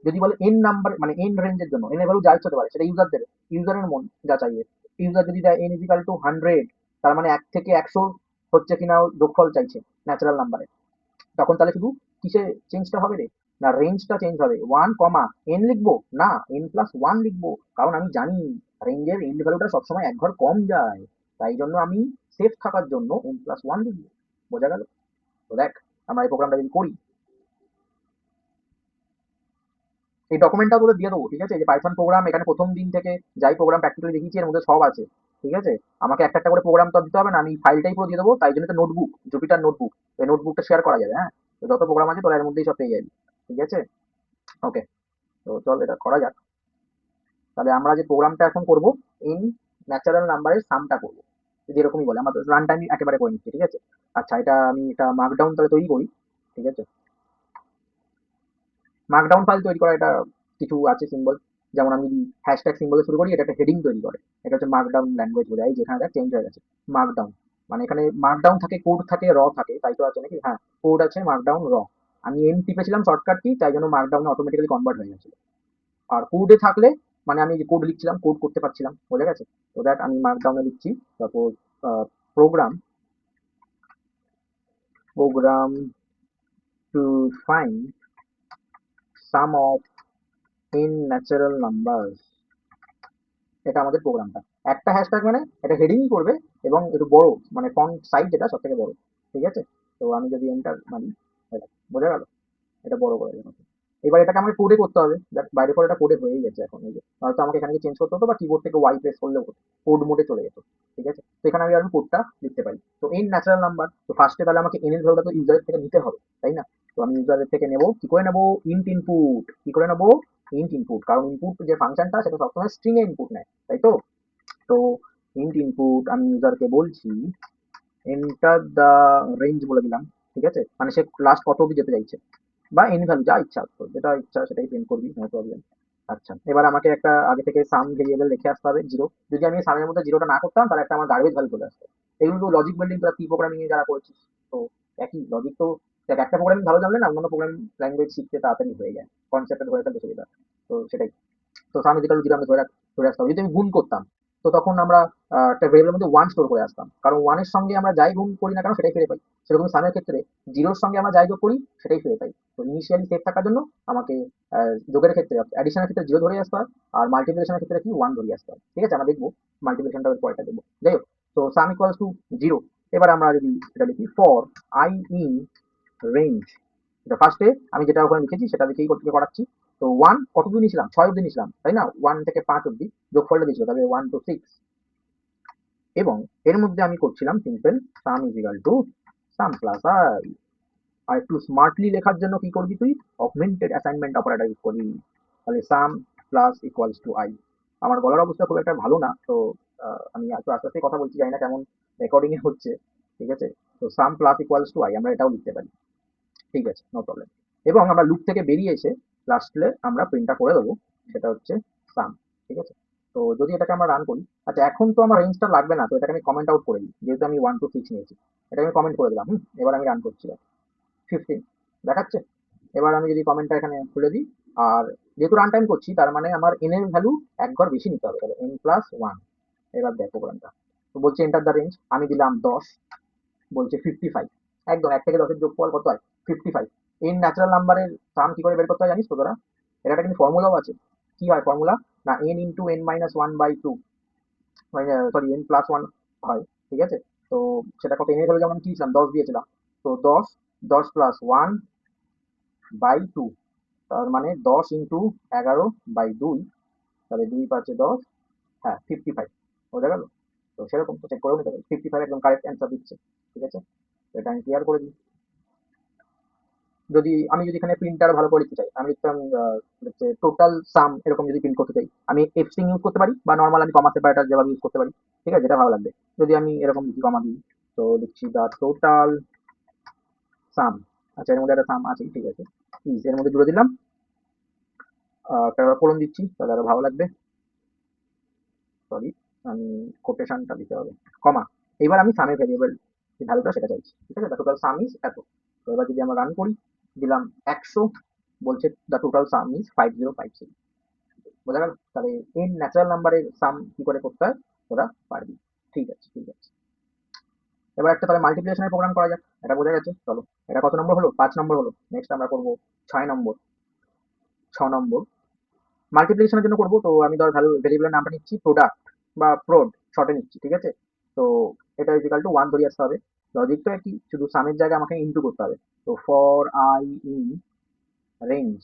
যদি বলে এন নাম্বার মানে এন রেঞ্জের জন্য, এন এর ভ্যালু যা ইচ্ছে হতে পারে, সেটা ইউজার দেবে, ইউজারের মন যা চাইবে। ইউজার যদি দেয় এন ইজিক্যাল টু 100, তার মানে 1 থেকে 100 হচ্ছে কিনা ও যোগফল চাইছে ন্যাচারাল নাম্বারে, তখন তাহলে শুধু কিসে চেঞ্জটা হবে রে, না রেঞ্জটা চেঞ্জ হবে, 1, লিখবো না n+1 লিখবো, কারণ আমি জানি রেঞ্জের এন্ড ভ্যালুটা সবসময় এক ঘর কম যায়, তাই জন্য আমি সেফ থাকার জন্য n+1 লিখবো। বোঝা গেল? তো দেখ আমরা এই প্রোগ্রামটা যদি করি, এই ডকুমেন্টটা তোদের দিয়ে দেবো, ঠিক আছে? যে পাইথন প্রোগ্রাম, এখানে প্রথম দিন থেকে যাই প্রোগ্রাম প্র্যাকটিক্যালি দেখিয়েছি এর মধ্যে সব আছে, ঠিক আছে? আমাকে একটা একটা করে প্রোগ্রাম তো আর দিতে হবে না, আমি ফাইলটাই পুরো দিয়ে দেবো, তাই জন্য তো নোটবুক, জুপিটার নোটবুক, এই নোটবুকটা শেয়ার করা যাবে, হ্যাঁ? তো যত প্রোগ্রাম আছে তোরা এর মধ্যেই সব পেয়ে যাবি, ঠিক আছে? ওকে, তো চল এটা করা যাক। তাহলে আমরা যে প্রোগ্রামটা এখন করব, ইন ন্যাচারাল নাম্বারের সামটা করব, যেরকমই বলে, আমাদের রান টাইম একেবারে করে নিচ্ছি, ঠিক আছে? আচ্ছা, এটা আমি এটা মার্কডাউন তাহলে তৈরি করি, ঠিক আছে? মার্কডাউন ফাইল তৈরি করা এটা কিছু আছে সিম্বল, যেমন আমি যদি হ্যাশট্যাগ সিম্বলে শুরু করি, এটা একটা হেডিং তৈরি করে, এটা হচ্ছে মার্কডাউন ল্যাঙ্গুয়েজ বোঝায়, যেখানে এটা চেঞ্জ হয়ে গেছে মার্কডাউন, মানে এখানে মার্কডাউন থাকে, কোড থাকে, র থাকে, তাই তো আছে নাকি, হ্যাঁ কোড আছে মার্কডাউন র, আমি এম টিপেছিলাম শর্টকাট কি, তাই জন্য মার্কডাউন অটোমেটিক্যালি কনভার্ট হয়ে গেছিল। আর কোডে থাকলে মানে আমি যে কোড লিখছিলাম, কোড করতে পারছিলাম, বোঝা গেছে? তো দ্যাট আমি মার্কডাউনে লিখছি, suppose program program to find sum of in natural numbers, এটা আমাদের প্রোগ্রামটা। একটা হ্যাশট্যাগ মানে এটা হেডিং করবে এবং একটু বড়, মানে ফন্ট সাইজ যেটা সব থেকে বড়, ঠিক আছে? তো আমি যদি এন্টার মারি, এটা বোঝা গেল, এটা বড় করে দিলাম। এবার এটাকে আমাকে কোডে করতে হবে, দেখ বাইরে পরে এটা কোডে হয়েই গেছে এখন, এই যে হয়তো আমাকে এখানে চেঞ্জ করতে হতো বা কিবোর্ড থেকে ওয়াই প্রেস করলেও হতো, কোড মোডে চলে যেত, ঠিক আছে? তো এখানে আমি কোডটা লিখতে পারি। তো এন ন্যাচারাল নাম্বার, তো ফার্স্টে তাহলে আমাকে এন এর ভ্যালুটা তো ইউজারের থেকে নিতে হবে, তাই না? তো আমি ইউজারের থেকে নেব, কি করে নেব, ইন্ট ইনপুট, কি করে নেব, ইন্ট ইনপুট, কারণ ইনপুট যে ফাংশনটা সেটা সবসময় স্ট্রিং এ ইনপুট নেয়, তাই তো? তো ইন্ট ইনপুট আমি ইউজারকে বলছি এন্টার দা রেঞ্জ বলে দিলাম, ঠিক আছে? মানে সে লাস্ট কত অব্দি যেতে চাইছে, বা এনি ভ্যালু যা ইচ্ছা, তোর যেটা ইচ্ছা সেটাই প্রিন্ট করবি, নো প্রবলেম। আচ্ছা, এবার আমাকে একটা আগে থেকে সাম ভেরিয়েবল রেখে আসতে হবে, জিরো। যদি আমি সামের মধ্যে জিরোটা না করতাম, তাহলে একটা আমার গার্বেজ ভ্যালু চলে আসতো। এগুলো তো লজিক বিল্ডিং, তোরা পি প্রোগ্রামিং এ যারা করেছিস, তো একই লজিক তো। দেখ একটা প্রোগ্রামিং ভালো জানলে না অন্যান্য প্রোগ্রামিং ল্যাঙ্গুয়েজ শিখতে তাড়াতাড়ি হয়ে যায়, কনসেপ্টটা ধরে ফেলতে সুবিধা। তো সেটাই, তো সাম ইজিক্যাল জিরো আমি ধরে আসতে হবে। যদি আমি গুণ করতাম, তো তখন আমরা একটা ভেরিয়েবলের মধ্যে ওয়ান স্টোর করে আসতাম, কারণ ওয়ানের সঙ্গে আমরা যাই গুণ করি না কেন সেটাই ফিরে পাই। সেরকম সামের ক্ষেত্রে জিরোর সঙ্গে আমরা যাই যোগ করি সেটাই ফিরে পাই। তো ইনিশিয়ালি সেফ থাকার জন্য আমাকে যোগের ক্ষেত্রে, অ্যাডিশনের ক্ষেত্রে জিরো ধরে আসতে হয়, আর মাল্টিপ্লিকেশনের ক্ষেত্রে কি ওয়ান ধরে আসতে হয়, ঠিক আছে? আমরা দেখবো মাল্টিপ্লিকেশনটা পরেটা দেখবো, যাই হোক। তো সাম ইকুয়ালস টু জিরো। এবার আমরা যদি এটা লিখি, ফর আই ইন রেঞ্জ, এটা ফার্স্টে আমি যেটা ওখানে লিখেছি সেটা দেখেই করতে করাচ্ছি। তো ওয়ান কত অব্দি নিয়েছিলাম, 6 অব্দি নিয়েছিলাম, তাই না? 1 থেকে 5 অব্দি যোগফলটা দিয়েছিল, তাহলে 1 to 6, এবং এর মধ্যে আমি করছিলাম simple sum is equal to sum plus i. আর একটু স্মার্টলি লেখার জন্য কি করবি তুই, অগমেন্টেড অ্যাসাইনমেন্ট অপারেটর ইউজ করবি। তাহলে সাম প্লাস ইকুয়ালস টু আই। আমার গলার অবস্থা খুব একটা ভালো না, তো আমি একটু আস্তে আস্তে কথা বলছি, জানি না কেমন রেকর্ডিং এ হচ্ছে, ঠিক আছে? তো সাম প্লাস ইকুয়ালস টু আই আমরা এটাও লিখতে পারি, ঠিক আছে, নো প্রবলেম। এবং আমরা লুপ থেকে বেরিয়ে এসে লাস্টে আমরা প্রিন্টটা করে দেবো, সেটা হচ্ছে সাম, ঠিক আছে? তো যদি এটাকে আমরা রান করি, আচ্ছা এখন তো আমার রেঞ্জটা লাগবে না, তো এটাকে আমি কমেন্ট আউট করে দিই, যেহেতু আমি 1 to 6 নিয়েছি, এটাকে আমি কমেন্ট করে দিলাম। এবার আমি রান করছি, 15 দেখাচ্ছে। এবার আমি যদি কমেন্টটা এখানে খুলে দিই, আর যেহেতু রান টাইম করছি, তার মানে আমার এন এর ভ্যালু এক ঘর বেশি নিতে হবে, তাহলে n+1। এবার দেখো প্রোগ্রামটা, তো বলছে এন্টার দ্য রেঞ্জ, আমি দিলাম 10, বলছে 55, একদম 1 থেকে 10-এর যোগফল কত হয়? 55। এন ন্যাচারাল নাম্বারের সাম কি করে বের করতে হয় জানিস তো তোরা? এর একটা কিন্তু ফর্মুলাও আছে। কি হয় ফর্মুলা? না n ইনটু n মাইনাস 1/2, মানে সরি n প্লাস 1 হয়। ঠিক আছে? তো সেটা কত n এর ভ্যালু যেমন আমি কি দিয়েছিলাম 10 দিয়েছিলাম। তো 10 প্লাস 1/2, তার মানে 10 ইনটু 11/2, তাহলে 2 × 5 = 10, হ্যাঁ 55 বোঝা গেল। তো সেরকম তো চেক করেও নিতে পারি, 55 একদম কারেক্ট অ্যান্সার দিচ্ছে। ঠিক আছে, তো এটা আমি ক্লিয়ার করে দিই। আমি যদি এখানে প্রিন্টার ভালো করে লিখতে চাই, আমি লিখতাম হচ্ছে টোটাল সাম, এরকম যদি প্রিন্ট করতে চাই আমি এফ স্ট্রিং ইউজ করতে পারি, বা নর্মাল আমি কমা সেপারেটার যেভাবে ইউজ করতে পারি। ঠিক আছে, যেটা ভালো লাগবে। যদি আমি এরকম লিখি কমা দিই, তো লিখছি দা টোটাল সাম। আচ্ছা, এর মধ্যে একটা সাম আছে, ঠিক আছে, এর মধ্যে জুড়ে দিলাম, একটা কোলন দিচ্ছি তাহলে আরো ভালো লাগবে। সরি, আমি কোটেশনটা দিতে হবে, কমা। এবার আমি সামের ভেরিয়েবল যে ভ্যালুটা সেটা চাইছি। ঠিক আছে, দ্য টোটাল সাম ইজ এত। তো এবার যদি আমরা রান করি, দিলাম 100, বলছে দ্য টোটাল সাম ইজ 5056। বোঝা গেল? তাহলে এই ন্যাচারাল নাম্বারের সাম কি করে করতে হয় তোরা পারবি। ঠিক আছে, ঠিক আছে। এবার একটা তাহলে মাল্টিপ্লিকেশনের প্রোগ্রাম করা যাক, এটা বোঝা গেছে। চলো, এটা কত নম্বর হলো? 5 নম্বর হলো। নেক্সট আমরা করবো 6 নম্বর। 6 নম্বর মাল্টিপ্লিকেশনের জন্য করবো। তো আমি ধর ভ্যারিয়েবলের নামটা নিচ্ছি প্রোডাক্ট বা প্রোড, শর্টে নিচ্ছি। ঠিক আছে, তো এটা ইকুয়াল টু 1 ধরে আসতে হবে। লজিক তো একই, শুধু সামের জায়গায় আমাকে ইনটু করতে হবে। তো ফর আই ইন রেঞ্জ,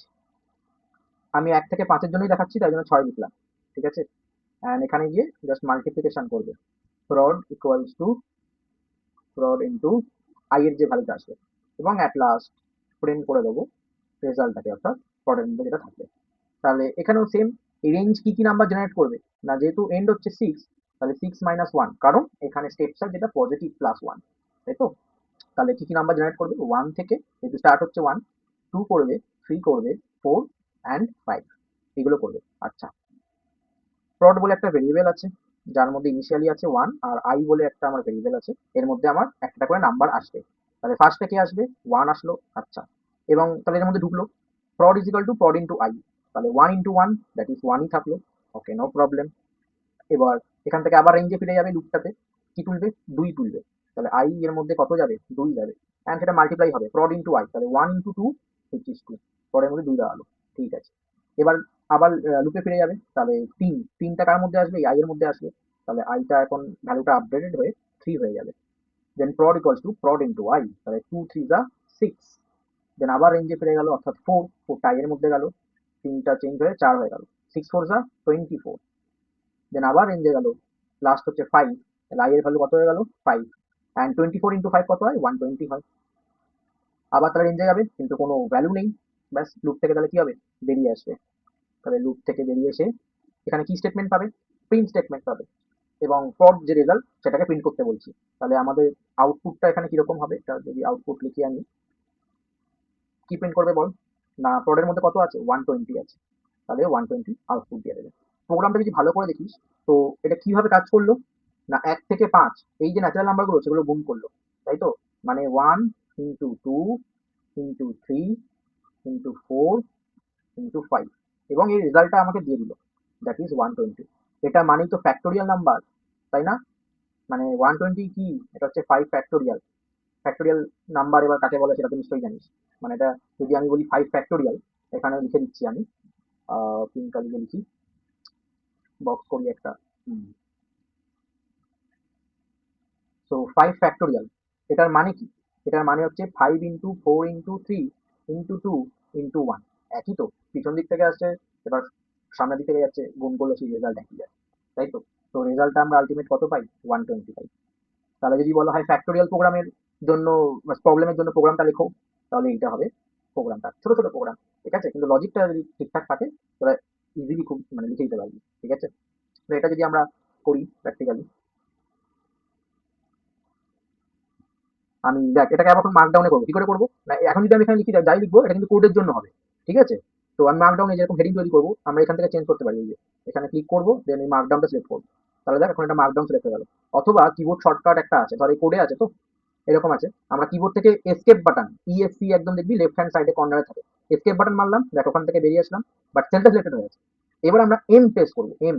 আমি 1 থেকে 5-এর জন্যই দেখাচ্ছি, তাই জন্য 6 লিখলাম। ঠিক আছে, অ্যান্ড এখানে গিয়ে জাস্ট মাল্টিপ্লিকেশন করবে। Prod equals to prod into I এর যে ভ্যালুটা আসবে, এবং অ্যাট লাস্ট প্রিন্ট করে দেবো রেজাল্টটাকে, অর্থাৎ প্রডের মধ্যে যেটা থাকবে। তাহলে এখানেও সেম, রেঞ্জ কি কি নাম্বার জেনারেট করবে না, যেহেতু এন্ড হচ্ছে 6, তাহলে 6 - 1, কারণ এখানে স্টেপস যেটা পজিটিভ +1, তাই তো। তাহলে কি কি নাম্বার জেনারেট করবে? 1 থেকে, যেহেতু স্টার্ট হচ্ছে 1, 2 করবে, 3 করবে, 4 অ্যান্ড 5, এগুলো করবে। আচ্ছা, প্রড বলে একটা ভেরিয়েবল আছে, যার মধ্যে ইনিশিয়ালি আছে 1, আর আই বলে একটা আমার ভেরিয়েবল আছে, এর মধ্যে আমার একটা করে নাম্বার আসবে। তাহলে ফার্স্টে কি আসবে? 1 আসলো। আচ্ছা, এবং তাহলে এর মধ্যে ঢুকলো prod is equal to prod into i, তাহলে 1 × 1, দ্যাট ইজ 1ই থাকলো। ওকে, নো প্রবলেম। এবার এখান থেকে আবার রেঞ্জে ফিরে যাবে, লুপটাতে কি তুলবে? 2 তুলবে। তাহলে আই এর মধ্যে কত যাবে? 2 যাবে, অ্যান্ড সেটা মাল্টিপ্লাই হবে প্রড ইন্টু আই, তাহলে 1 × 2 হুইচ ইজ 2, পরের মধ্যে 2 দাঁড়ালো। ঠিক আছে, এবার আবার লুপে ফিরে যাবে। তাহলে 3টা কার মধ্যে আসবে? আই এর মধ্যে আসবে। তাহলে আইটা এখন ভ্যালুটা আপডেটেড হয়ে 3 হয়ে যাবে। Then prod equals to prod into i, তাহলে 2 3 যা 6। দেন আবার রেঞ্জে ফিরে গেল, অর্থাৎ 4টা আই এর মধ্যে গেল, 3টা চেঞ্জ হয়ে 4 হয়ে গেল, 6 4 যা 24। দেন আবার রেঞ্জে গেল, লাস্ট হচ্ছে 5, তাহলে আই এর ভ্যালু কত হয়ে গেল? 5, অ্যান্ড 24 × 5 কত হয়? 120 হয়। আবার তাহলে রেঞ্জে যাবে, কিন্তু কোনো ভ্যালু নেই, ব্যাস লুপ থেকে তাহলে কি হবে? বেরিয়ে আসবে। তাহলে লুপ থেকে বেরিয়ে এসে এখানে কি স্টেটমেন্ট পাবে? প্রিন্ট স্টেটমেন্ট পাবে, এবং ফর যে রেজাল্ট সেটাকে প্রিন্ট করতে বলছি। তাহলে আমাদের আউটপুটটা এখানে কিরকম হবে? এটা যদি আউটপুট লিখি আমি, কি প্রিন্ট করবে বল? না, প্রডের মধ্যে কত আছে? 120 আছে, তাহলে 120 আউটপুট দিয়ে দেবে। প্রোগ্রামটা যদি ভালো করে দেখিস, তো এটা কিভাবে কাজ করলো না, 1 থেকে 5 এই যে ন্যাচারাল নাম্বারগুলো সেগুলো গুণ করলো, তাই তো। মানে 1 × 2 × 3 × 4 × 5, এবং এই রেজাল্টটা আমাকে দিয়ে দিল, দ্যাট ইজ 120। এটা মানেই তো ফ্যাক্টোরিয়াল নাম্বার, তাই না? মানে 120 কি? এটা হচ্ছে 5 ফ্যাক্টোরিয়াল। ফ্যাক্টোরিয়াল নাম্বার এবার কাকে বলে সেটা তো নিশ্চয়ই জানিস। মানে এটা যদি আমি বলি 5 ফ্যাক্টোরিয়াল, এখানে লিখে দিচ্ছি আমি, পিঙ্ক কালিতে লিখি, বক্স করি একটা। সো 5 ফ্যাক্টোরিয়াল, এটার মানে কি? এটার মানে হচ্ছে 5 × 4 × 3 × 2 × 1, একই তো। পিছন দিক থেকে আসছে, এবার সামনের দিক থেকে যাচ্ছে, গুণ করলে সেই রেজাল্ট একই যায়, তাই তো। তো রেজাল্টটা আমরা আলটিমেট কত পাই? 120 পাই। তাহলে যদি বলা হয় ফ্যাক্টোরিয়াল প্রোগ্রামের জন্য, প্রবলেমের জন্য প্রোগ্রামটা লেখো, তাহলে এইটা হবে প্রোগ্রামটা, ছোট ছোট প্রোগ্রাম। ঠিক আছে, কিন্তু লজিকটা যদি ঠিকঠাক থাকে, তোরা ইজিলি খুব মানে লিখে দিতে পারবি। ঠিক আছে, তো এটা যদি আমরা করি প্র্যাকটিক্যালি, আমি দেখ এটাকে আবার মার্কডাউনে করবো। কি করে করবো না, এখন যদি আমি এখানে লিখি যাই লিখবো, এটা কিন্তু কোডের জন্য হবে। ঠিক আছে, তো আমি মার্কডাউনে যেরকম হেডিং তৈরি করবো, আমরা এখান থেকে চেঞ্জ করতে পারি। এই যে এখানে ক্লিক করবো, দেন এই মার্কডাউনটা সিলেক্ট করবো, তাহলে দেখ এখন এটা মার্কডাউন সিলেক্ট হয়ে গেল। অথবা কিবোর্ড শর্টকাট একটা আছে, ধর এই কোডে আছে, তো এরকম আছে, আমরা কিবোর্ড থেকে এসকেপ বাটন, ইএসসি একদম দেখবি লেফট হ্যান্ড সাইডে কর্নারে থাকে, এসকেপ বাটন মারলাম, দেখ ওখান থেকে বেরিয়ে আসলাম, বাট সেলটা সিলেক্টেড হয়ে আছে। এবার আমরা এম প্রেস করবো, এম,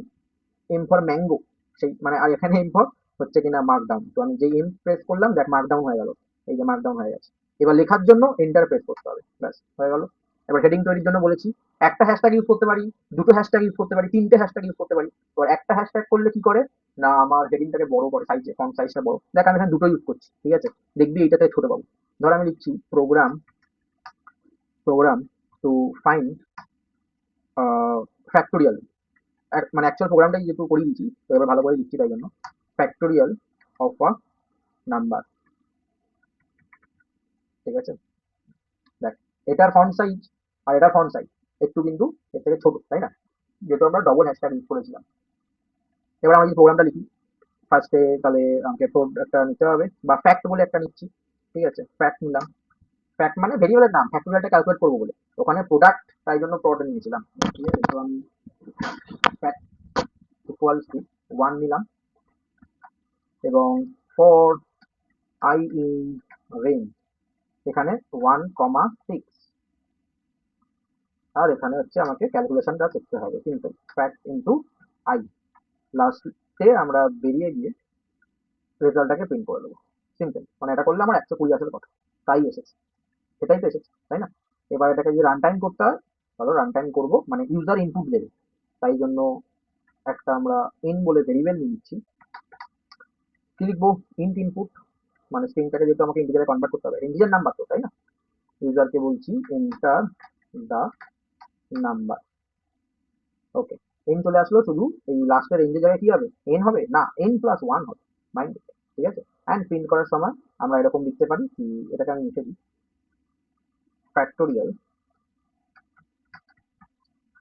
এম ফর ম্যাঙ্গো, সেই মানে, আর এখানে এম ফর হচ্ছে কিনা মার্কডাউন। তো আমি যে এম প্রেস করলাম, দেখ মার্কডাউন হয়ে গেল। এই যে মার্কডাউন হয়ে গেছে। এবার লেখার জন্য এন্টার প্রেস করতে হবে, ব্যাস হয়ে গেল। এবার হেডিং তৈরির জন্য বলেছি একটা হ্যাশট্যাগ ইউজ করতে পারি, দুটো হ্যাশট্যাগ ইউজ করতে পারি, তিনটে হ্যাশট্যাগ ইউজ করতে পারি। এবার একটা হ্যাশট্যাগ করলে কি করে না আমার হেডিংটাকে বড় করে সাইজে, ফন্ট সাইজটা বড়। দেখ আমি এখানে দুটো ইউজ করছি, ঠিক আছে, দেখবি এইটাতে ছোট পাবো। ধর আমি লিখছি program, program to find factorial, মানে অ্যাকচুয়াল প্রোগ্রামটাই যেহেতু করে দিয়েছি তো এবার ভালো করে লিখছি তাই জন্য ফ্যাক্টোরিয়াল অফ আ নাম্বার, ঠিক আছে। দেখ এটার ফন্ট সাইজ আর এটার ফন্ট সাইজ একটু কিন্তু এর থেকে ছোট, তাই না, যেহেতু আমরা ডবল হ্যাশট্যাগ ইউজ করেছিলাম। এবার আমি যদি প্রোগ্রামটা লিখি ফার্স্টে, তাহলে আমাকে একটা নিতে হবে বা ফ্যাক্ট বলে একটা নিচ্ছি, ঠিক আছে, ফ্যাক্ট নিলাম। ফ্যাক্ট মানে ভেরিয়েবলের নাম, ফ্যাক্টোরিয়ালটা ক্যালকুলেট করবো বলে ওখানে প্রোডাক্ট, তাই জন্য প্রোডাক্ট নিয়েছিলাম, ঠিক আছে। তো আমি ফ্যাক্ট ইকুয়ালস টু 1 নিলাম এবং ফর আই ইন রেঞ্জ এখানে 1,6 আর এখানে হচ্ছে আমাকে ক্যালকুলেশনটা করতে হবে, সিম্পল ফ্যাক্ট ইনটু আই। লাস্টে আমরা বেরিয়ে গিয়ে রেজাল্টটাকে প্রিন্ট করে দেবো, সিম্পল। মানে এটা করলে আমার 120 আসলে কথা, তাই এসেছে, এটাই তো এসেছে, তাই না। এবার এটাকে যদি রান টাইম করতে হয়, তাহলে রান টাইম করবো, মানে ইউজার ইনপুট দেবে, তাই জন্য একটা আমরা ইন বলে ভেরিয়েবল নিয়ে নিচ্ছি। কি লিখবো, ইন্ট ইনপুট, মানে স্ট্রিংটাকে যেহেতু আমাকে ইন্টিজারে কনভার্ট করতে হবে, ইন্টিজার নাম্বার তো, তাই না। ইউজারকে বলছি enter the number, okay. N চলে আসলো, শুধু এই লাস্টের রেঞ্জের জায়গায় কি হবে, এন হবে না, এন প্লাস ওয়ান হবে, মাইন্ড, ঠিক আছে। অ্যান্ড প্রিন্ট করার সময় আমরা এরকম লিখতে পারি কি, এটাকে আমি লিখে দিই ফ্যাক্টোরিয়াল,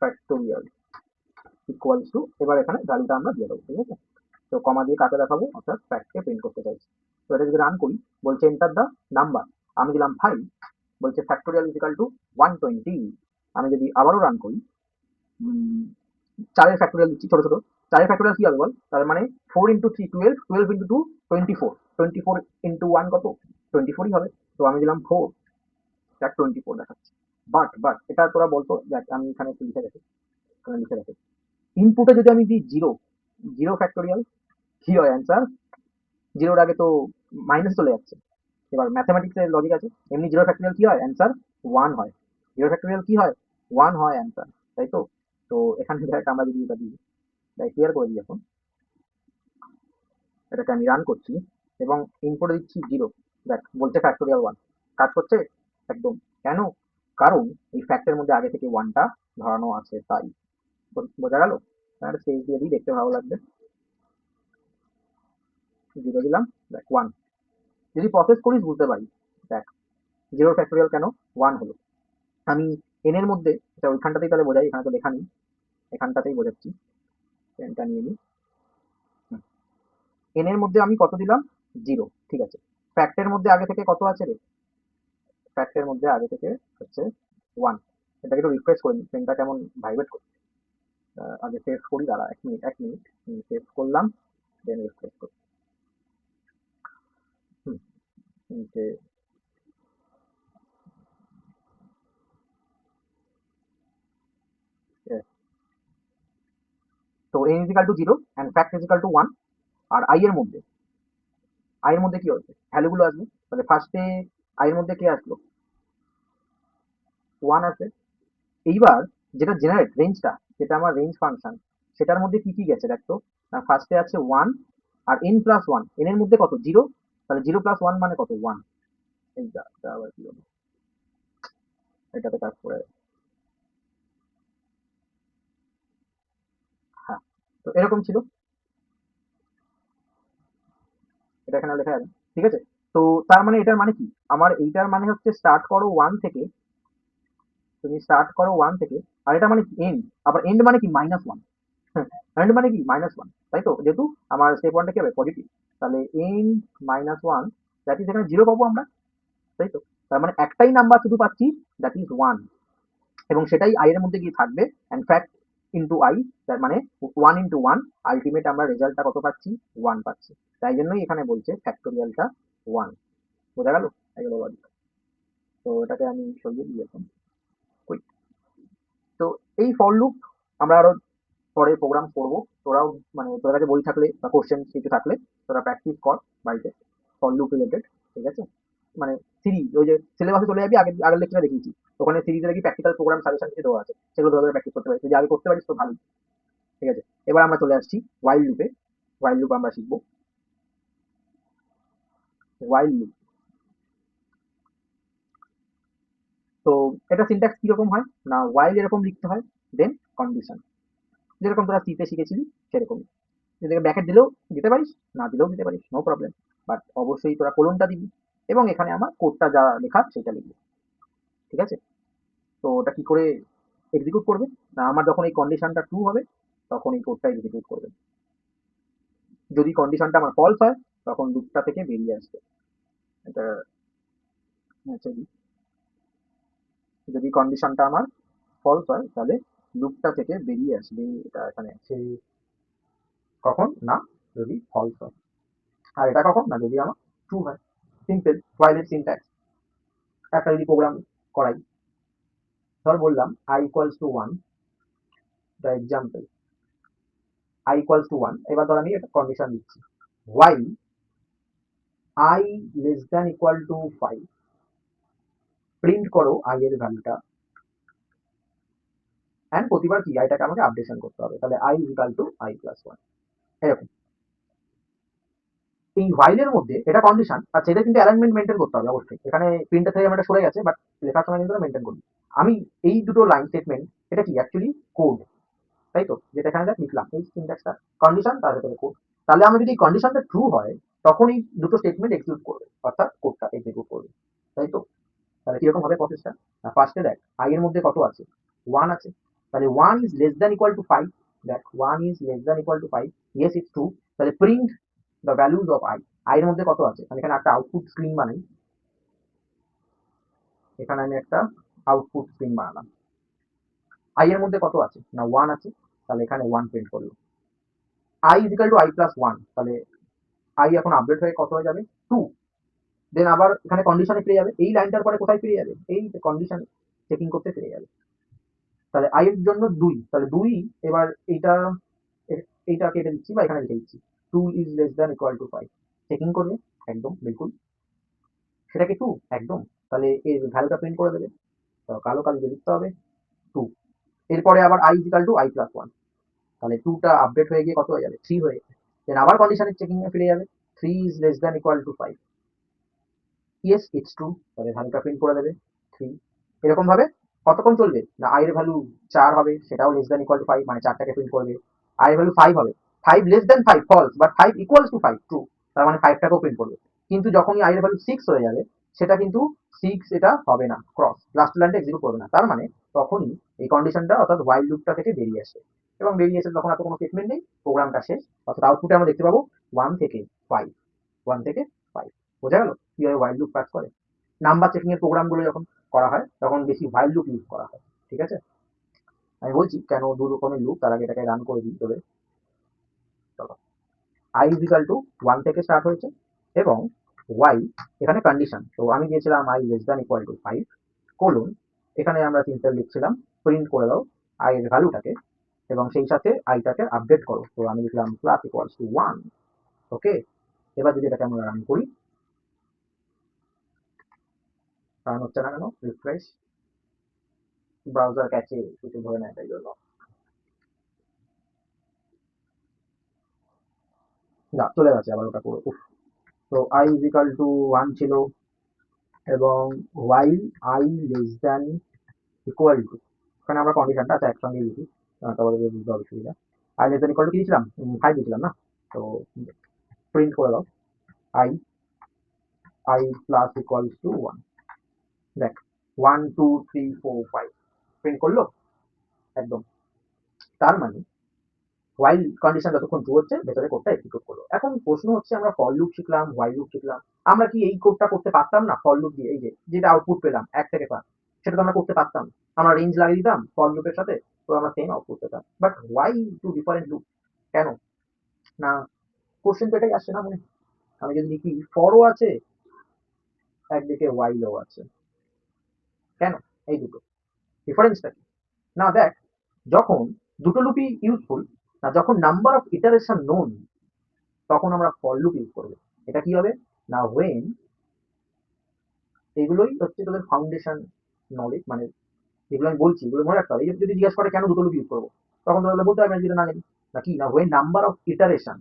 ফ্যাক্টোরিয়াল ইকুয়ালস টু, এবার এখানে ভ্যালুটা আমরা দিয়ে দেবো, ঠিক আছে। তো কমা দিয়ে কাকে দেখাবো, অর্থাৎ ফ্যাক্টকে প্রিন্ট করতে চাইছি। তো এটা যদি রান করি, বলছে এন্টার দা নাম্বার, আমি দিলাম 5, বলছে ফ্যাক্টোরিয়াল ইজিক্যাল টু 120। আমি যদি আবারও রান করি, চারের ফ্যাক্টোরিয়াল দিচ্ছি ছোট ছোট, চারের ফ্যাক্টোরিয়াল কি হবে বল, তার মানে 4 ইন্টু 3 12, 12 ইন্টু 2 24, 24 ইন্টু 1 কত, 24ই হবে। তো আমি দিলাম 4, দেখ 24 দেখাচ্ছে। বাট এটা তোরা বলতো, দেখ আমি এখানে একটু লিখে রাখি, এখানে লিখে রাখি ইনপুটে যদি আমি দিই জিরো, জিরো ফ্যাক্টোরিয়াল কি হয় অ্যান্সার, জিরোর আগে তো মাইনাস চলে যাচ্ছে। এবার ম্যাথমেটিক্স এর লজিক আছে, এমনি জিরো ফ্যাক্টোরিয়াল কি হয় অ্যান্সার, 1 হয়। জিরো ফ্যাক্টোরিয়াল কি হয়, 1 হয় অ্যান্সার, তাই তো। তো এখানে দেখ আমরা যদি এটা দিই, তাই ক্লিয়ার করে দিই এখন, এটাকে আমি রান করছি এবং ইনপুটে দিচ্ছি জিরো, দেখ বলছে ফ্যাক্টোরিয়াল 1, কাজ করছে একদম। কেন, কারণ এই ফ্যাক্টের মধ্যে আগে থেকে 1টা ধরানো আছে, তাই। বোঝা গেল। একটা স্পেস দিয়ে দিই, দেখতে ভালো লাগবে। জিরো দিলাম, দেখ 1। যদি প্রসেস করিস বুঝতে পারি, দেখ জিরো ফ্যাক্টোরিয়াল কেন 1 হলো। আমি এন এর মধ্যে, এটা ওইখানটাতেই তাহলে বোঝাই, এখানে তো লেখা নেই, এখানটাতেই বোঝাচ্ছি, পেনটা নিয়ে নিই। এন এর মধ্যে আমি কত দিলাম, জিরো, ঠিক আছে। ফ্যাক্টের মধ্যে আগে থেকে কত আছে রে, ফ্যাক্টের মধ্যে আগে থেকে হচ্ছে 1। এটাকে একটু রিফ্রেশ করে নিই, পেনটা কেমন ভাইব্রেট করছে। আগে সেভ করি, দাঁড়া 1 মিনিট, 1 মিনিট, সেভ করলাম, দেন রিফ্রেশ করি। হুম, নিচে yes. তো n is equal to zero and fact is equal to 1, আর i এর মধ্যে, i এর মধ্যে কি হচ্ছে, ভ্যালুগুলো আসবে, তাহলে ফার্স্টে i এর মধ্যে কে আসলো, 1 আছে। এইবার যেটা জেনারেট রেঞ্জটা, যেটা আমার রেঞ্জ ফাংশন, সেটার মধ্যে কি কি গেছে দেখতো, ফার্স্টে আছে 1 আর n প্লাস 1, n এর মধ্যে কত, জিরো, তাহলে জিরো প্লাস 1 মানে কত, 1। এইটা এটা আবার কি হলো, এটাতে কাজ করে, হ্যাঁ। তো এরকম ছিল, এটা এখানে লেখা আছে, ঠিক আছে। তো তার মানে এটার মানে কি, আমার এইটার মানে হচ্ছে স্টার্ট করো 1 থেকে, তুমি স্টার্ট করো 1 থেকে, আর এটা মানে কি এন্ড, আবার এন্ড মানে কি -1, এন্ড মানে কি -1, তাই তো, যেহেতু আমার স্টেপ 1টা কি হবে পজিটিভ, তাহলে এন্ড -1, দ্যাট ইজ এখানে জিরো পাবো আমরা, তাই তো। তার মানে একটাই নাম্বার শুধু পাচ্ছি, দ্যাট ইজ 1, এবং সেটাই i এর মধ্যে গিয়ে থাকবে, এন্ড ফ্যাক্ট ইন্টু i, তার মানে 1 ইন্টু 1, আলটিমেট আমরা রেজাল্টটা কত পাচ্ছি, 1 পাচ্ছি। তাই জন্যই এখানে বলছে ফ্যাক্টোরিয়ালটা 1। বোঝা গেল, এগুলো লজিক। তো এটাকে আমি সরিয়ে দিই এখন, কুইক। তো এই ফর লুপ আমরা আরো পরে প্রোগ্রাম করবো, তোরাও মানে তোর কাছে বই থাকলে বা কোশ্চেন কিছু থাকলে তোরা প্র্যাকটিস কর বাড়িতে, ফর লুপ রিলেটেড, ঠিক আছে। মানে সিরিজ, ওই যে সিলেবাসে চলে যাবি, আগের আগের লেকচারে দেখিয়েছি, ওখানে সিরিজে নাকি প্র্যাকটিক্যাল প্রোগ্রাম সাজেশন কিছু দেওয়া আছে, সেগুলো ধরে ধরে প্র্যাকটিস করতে পারিস, যদি আগে করতে পারিস তো ভালো। ঠিক আছে, এবার আমরা চলে আসছি ওয়াইল লুপে। ওয়াইল লুপ আমরা শিখবো। ওয়াইল লুপ, তো এটা সিনট্যাক্স কিরকম হয়, না ওয়াইল এরকম লিখতে হয়, দেন কন্ডিশন, যেরকম তোরা সিতে শিখেছিলি সেরকমই। এটাকে ব্যাকেট দিলেও দিতে পারিস, না দিলেও দিতে পারিস, নো প্রবলেম, বাট অবশ্যই তোরা কোলনটা দিবি, এবং এখানে আমার কোডটা যা লেখা সেটা লিখবি। ঠিক আছে, তো ওটা কি করে এক্সিকিউট করবে, না আমার যখন এই কন্ডিশনটা ট্রু হবে তখন এই কোডটা এক্সিকিউট করবে। যদি কন্ডিশনটা আমার ফলস হয় তখন লুপটা থেকে বেরিয়ে আসবে। এটা হচ্ছে কি, যদি কন্ডিশনটা আমার ফলস হয় তাহলে লুপটা থেকে বেরিয়ে আসবে, এটা এখানে আছে। কখন না, যদি ফলস হয়। আর এটা কখন না, যদি আমার ট্রু হয়। সিম্পল ওয়াইলের সিনট্যাক্স। একটা যদি প্রোগ্রাম করাই, ধর বললাম i equals to one, the example i equals to one, এবার ধর আমি একটা কন্ডিশন দিচ্ছি, while i less than equal to five, print করো i এর ভ্যালুটা, অ্যান্ড প্রতিবার কি আইটাকে আমাকে আপডেশন করতে হবে, তাহলে i equal to i plus one, এরকম। এই while এর মধ্যে এটা কন্ডিশন, আচ্ছা এটা কিন্তু অ্যালাইনমেন্ট মেনটেন করতে হবে অবশ্যই, এখানে প্রিন্টার থেকে আমরা সরে গেছে, বাট লেখার সময় কিন্তু মেনটেন করবি। আমি এই দুটো লাইন স্টেটমেন্ট, এটা কি অ্যাকচুয়ালি কোড, তাই তো, যেটা এখানে দেখ লিখলাম এই সিনট্যাক্সটা, কন্ডিশন তার ভেতরে কোড। তাহলে আমরা যদি এই কন্ডিশনটা ট্রু হয় তখন এই দুটো স্টেটমেন্ট এক্সিকিউট করবে, অর্থাৎ কোডটা এক্সিকিউট করবে, তাই তো। তাহলে কিরকম হবে প্রসেসটা, ফার্স্টে দেখ i এর মধ্যে কত আছে, ওয়ান আছে, তাহলে one is less than equal to five, দেখ one is less than equal to five, yes it's true, তাহলে print the values of i এর মধ্যে কত আছে, আমি এখানে একটা আউটপুট স্ক্রিন বানাই, এখানে আমি একটা আউটপুট স্ক্রিন বানালাম, i এর মধ্যে কত আছে, না ওয়ান আছে, তাহলে এখানে ওয়ান প্রিন্ট করলো, i is equal two i plus one, তাহলে i এখন আপডেট হয়ে কত হয়ে যাবে, টু, দেন আবার এখানে কন্ডিশনে ফিরে যাবে, এই লাইনটার পরে কোথায় ফিরে যাবে, এই কন্ডিশন চেকিং করতে ফিরে যাবে, তাহলে i এর জন্য দুই, তাহলে দুই, এবার এইটা এইটা কেটে দিচ্ছি বা এখানে লিখে দিচ্ছি, two is less than equal to five, checking করবে, একদম বিলকুল, সেটা কি টু, একদম, তাহলে এর ভ্যালুটা প্রিন্ট করে দেবে, তো কালো কালো দিয়ে লিখতে হবে টু, এরপরে আবার i is equal to i plus one, তাহলে টুটা আপডেট হয়ে গিয়ে কত হয়ে যাবে, থ্রি হয়ে যাবে, দেন আবার কন্ডিশনের চেকিং এ ফিরে যাবে, three is less than equal to five, yes it's true, তাহলে ভ্যালুটা প্রিন্ট করে দেবে থ্রি। এরকম ভাবে কতক্ষণ চলবে, না i এর ভ্যালু চার হবে, সেটাও less than equal to five, মানে চারটাকে প্রিন্ট করবে, i এর ভ্যালু ফাইভ হবে, five less than five false, but five equals to five true, তার মানে ফাইভটাকেও প্রিন্ট করবে। কিন্তু যখনই i এর ভ্যালু সিক্স হয়ে যাবে, সেটা কিন্তু সিক্স এটা হবে না, ক্রস লাস্ট লাইনটা এক্সিকিউট করবে না, তার মানে তখনই এই কন্ডিশনটা অর্থাৎ while লুপটা থেকে বেরিয়ে আসে, এবং বেরিয়ে এসে তখন আর কোনো স্টেটমেন্ট নেই, প্রোগ্রামটা শেষ, অর্থাৎ আউটপুটে আমরা দেখতে পাবো ওয়ান থেকে ফাইভ, ওয়ান থেকে ফাইভ। বোঝা গেল কিভাবে while লুপ কাজ করে। নাম্বার চেকিং এর প্রোগ্রাম গুলো যখন করা হয় তখন বেশি while লুপ ইউজ করা হয়। ঠিক আছে, আমি বলছি কেন দু রকমের লুপ, তার আগে এটাকে রান করে দিই তোদের। চলো, i is equal to one থেকে স্টার্ট হয়েছে, এবং y এখানে কন্ডিশন, তো আমি দিয়েছিলাম i less than equal to five, colon, এখানে আমরা সিম্পল লিখছিলাম প্রিন্ট করে দাও i এর ভ্যালুটাকে, এবং সেই সাথে আইটাকে আপডেট করো, তো আমি লিখলাম প্লাস ইকুয়ালস টু ওয়ান। ওকে, এবার যদি এটাকে আমরা রান করি, রান হচ্ছে না কেন, রিফ্রেশ, ব্রাউজার ক্যাচে কিছু ধরে নেয় তাই জন্য, না চলে গেছে আবার ওটা করে, উফ। তো i is equal to one ছিল, এবং while i less than equal two, ওখানে আমরা কন্ডিশনটা আছে একসঙ্গে লিখি, তাহলে বুঝতে হবে সুবিধা। i less than equal two কি দিয়েছিলাম, ফাইভ দিয়েছিলাম না, তো প্রিন্ট করে দাও i, i plus equals to one, দেখ one two three four five print করলো, একদম। তার মানে while কন্ডিশন যতক্ষণ ট্রু হচ্ছে ভেতরে কোডটা এক্সিকিউট করলো। এখন প্রশ্ন হচ্ছে আমরা ফর লুপ শিখলাম, while লুপ শিখলাম, আমরা কি এই কোডটা করতে পারতাম না ফর লুপ দিয়ে, এই যে যেটা আউটপুট পেলাম এক থেকে পাঁচ, সেটা তো আমরা করতে পারতাম, আমরা রেঞ্জ লাগিয়ে দিতাম ফর লুপের সাথে, তো আমরা সেম আউটপুট পেতাম, but why two different loop, কেন না, কোশ্চেন তো এটাই আসছে না মনে, আমি যদি লিখি ফরও আছে একদিকে ওয়াইলও আছে, কেন, এই দুটো ডিফারেন্সটা কি, না দেখ, যখন দুটো লুপই ইউজফুল, না যখন নাম্বার অফ ইটারেশন নোন তখন আমরা ফর লুপ ইউজ করবো, এটা কি হবে, না ওয়েন এগুলোই হচ্ছে তোদের ফাউন্ডেশন নলেজ, মানে যেগুলো আমি বলছি এগুলো মনে রাখতে হবে। এই যে যদি জিজ্ঞাসা করে কেন দুটো লুপ ইউজ করবো, তখন তাহলে বলতে হবে আমি যেটা না জানি। নাকি না, when number of iteration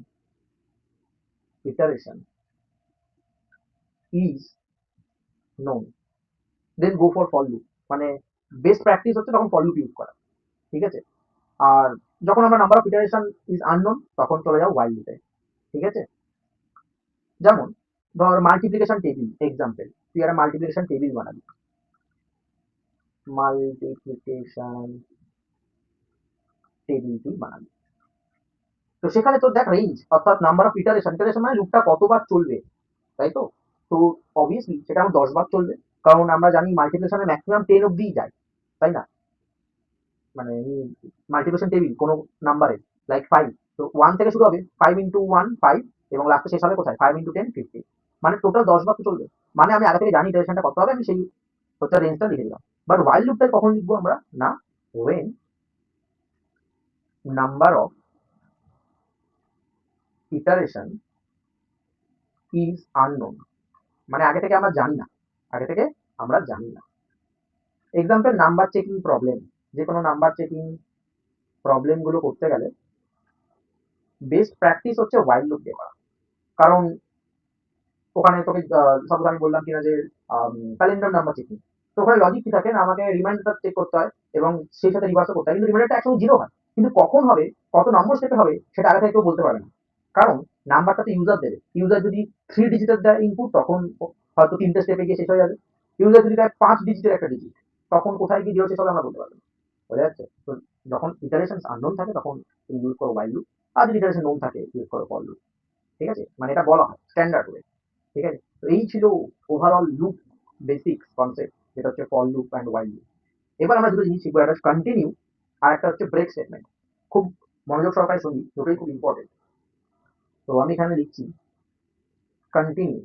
is known then go for for loop. মানে বেস্ট প্র্যাকটিস হচ্ছে তখন ফর লুপ ইউজ করা, ঠিক আছে। আর যখন আমরা number of iteration is unknown তখন চলে যাও ওয়াইল লুপে, ঠিক আছে। যেমন ধর মাল্টিপ্লিকেশন টেবিল এক্সাম্পল, তুই একটা মাল্টিপ্লিকেশন টেবিল বানাবি, মাল্টিপ্লিকেশন টেবিল তুই বানাবি। তো সেখানে তোর দেখ রেঞ্জ, অর্থাৎ নাম্বার অফ ইটারেশন, ইটারেশন মানে লুপটা কতবার চলবে, তাই তো। তো অবভিয়াসলি সেটা আমার 10 বার চলবে, কারণ আমরা জানি মাল্টিপ্লিকেশনে ম্যাক্সিমাম 10 অব্দিই যায়, তাই না। মানে মাল্টিপ্লিকেশন টেবিল কোনো নাম্বারে লাইক 5, তো 1 থেকে শুরু হবে, 5 ইন্টু 1 5, এবং লাস্টে শেষ হবে কোথায়, 5 ইন্টু 10 50, মানে টোটাল 10 বার তো চলবে। মানে আমি আগে থেকে জানি ইটারেশনটা কত হবে, আমি সেই হচ্ছে রেঞ্জটা লিখে দিলাম। বাট ওয়াইল লুপটা কখন লিখবো আমরা, না when number of iteration is unknown, মানে আগে থেকে আমরা জানি না, আগে থেকে আমরা জানি না। এক্সাম্পল নাম্বার চেকিং প্রবলেম, যে কোনো নাম্বার চেকিং প্রবলেম গুলো করতে গেলে বেস্ট প্র্যাকটিস হচ্ছে ওয়াইল লুপ দিয়ে করা। কারণ ওখানে তোকে সাপোজ আমি বললাম কিনা যে ক্যালেন্ডার নাম্বার চেকিং, তো ওখানে লজিক কি থাকে না, আমাকে রিমাইন্ডারটা চেক করতে হয় এবং সেই সাথে রিভার্সও করতে হয়, কিন্তু রিমাইন্ডারটা একসঙ্গে জিরো হয়, কিন্তু কখন হবে, কত নম্বর স্টেপে হবে, সেটা আগে থেকে কেউ বলতে পারবে না। কারণ নাম্বারটা তো ইউজার দেবে, ইউজার যদি 3 ডিজিটের দেয় ইনপুট, তখন হয়তো 3টে স্টেপে গিয়ে শেষ হয়ে যাবে। ইউজার যদি দেয় 5 ডিজিটের একটা ডিজিট, তখন কোথায় গিয়ে জিরো শেষ হবে আমরা বলতে পারবো না। বোঝা যাচ্ছে তো। যখন ইটারেশন আননোন থাকে তখন তুমি ইউজ করো while লুপ, আর যদি ইটারেশন নোন থাকে ইউজ করো for লুপ, ঠিক আছে। মানে এটা বলা হয় স্ট্যান্ডার্ড ওয়ে, ঠিক আছে। তো এই ছিল ওভারঅল লুপ বেসিক কনসেপ্ট, যেটা হচ্ছে for loop and while loop. এবার আমরা দুটো জিনিস শিখবো, একটা হচ্ছে কন্টিনিউ, আর একটা হচ্ছে ব্রেক স্টেটমেন্ট। খুব মনোযোগ সহকারে শুনি, দুটোই খুব ইম্পর্টেন্ট। তো আমি এখানে লিখছি কন্টিনিউ।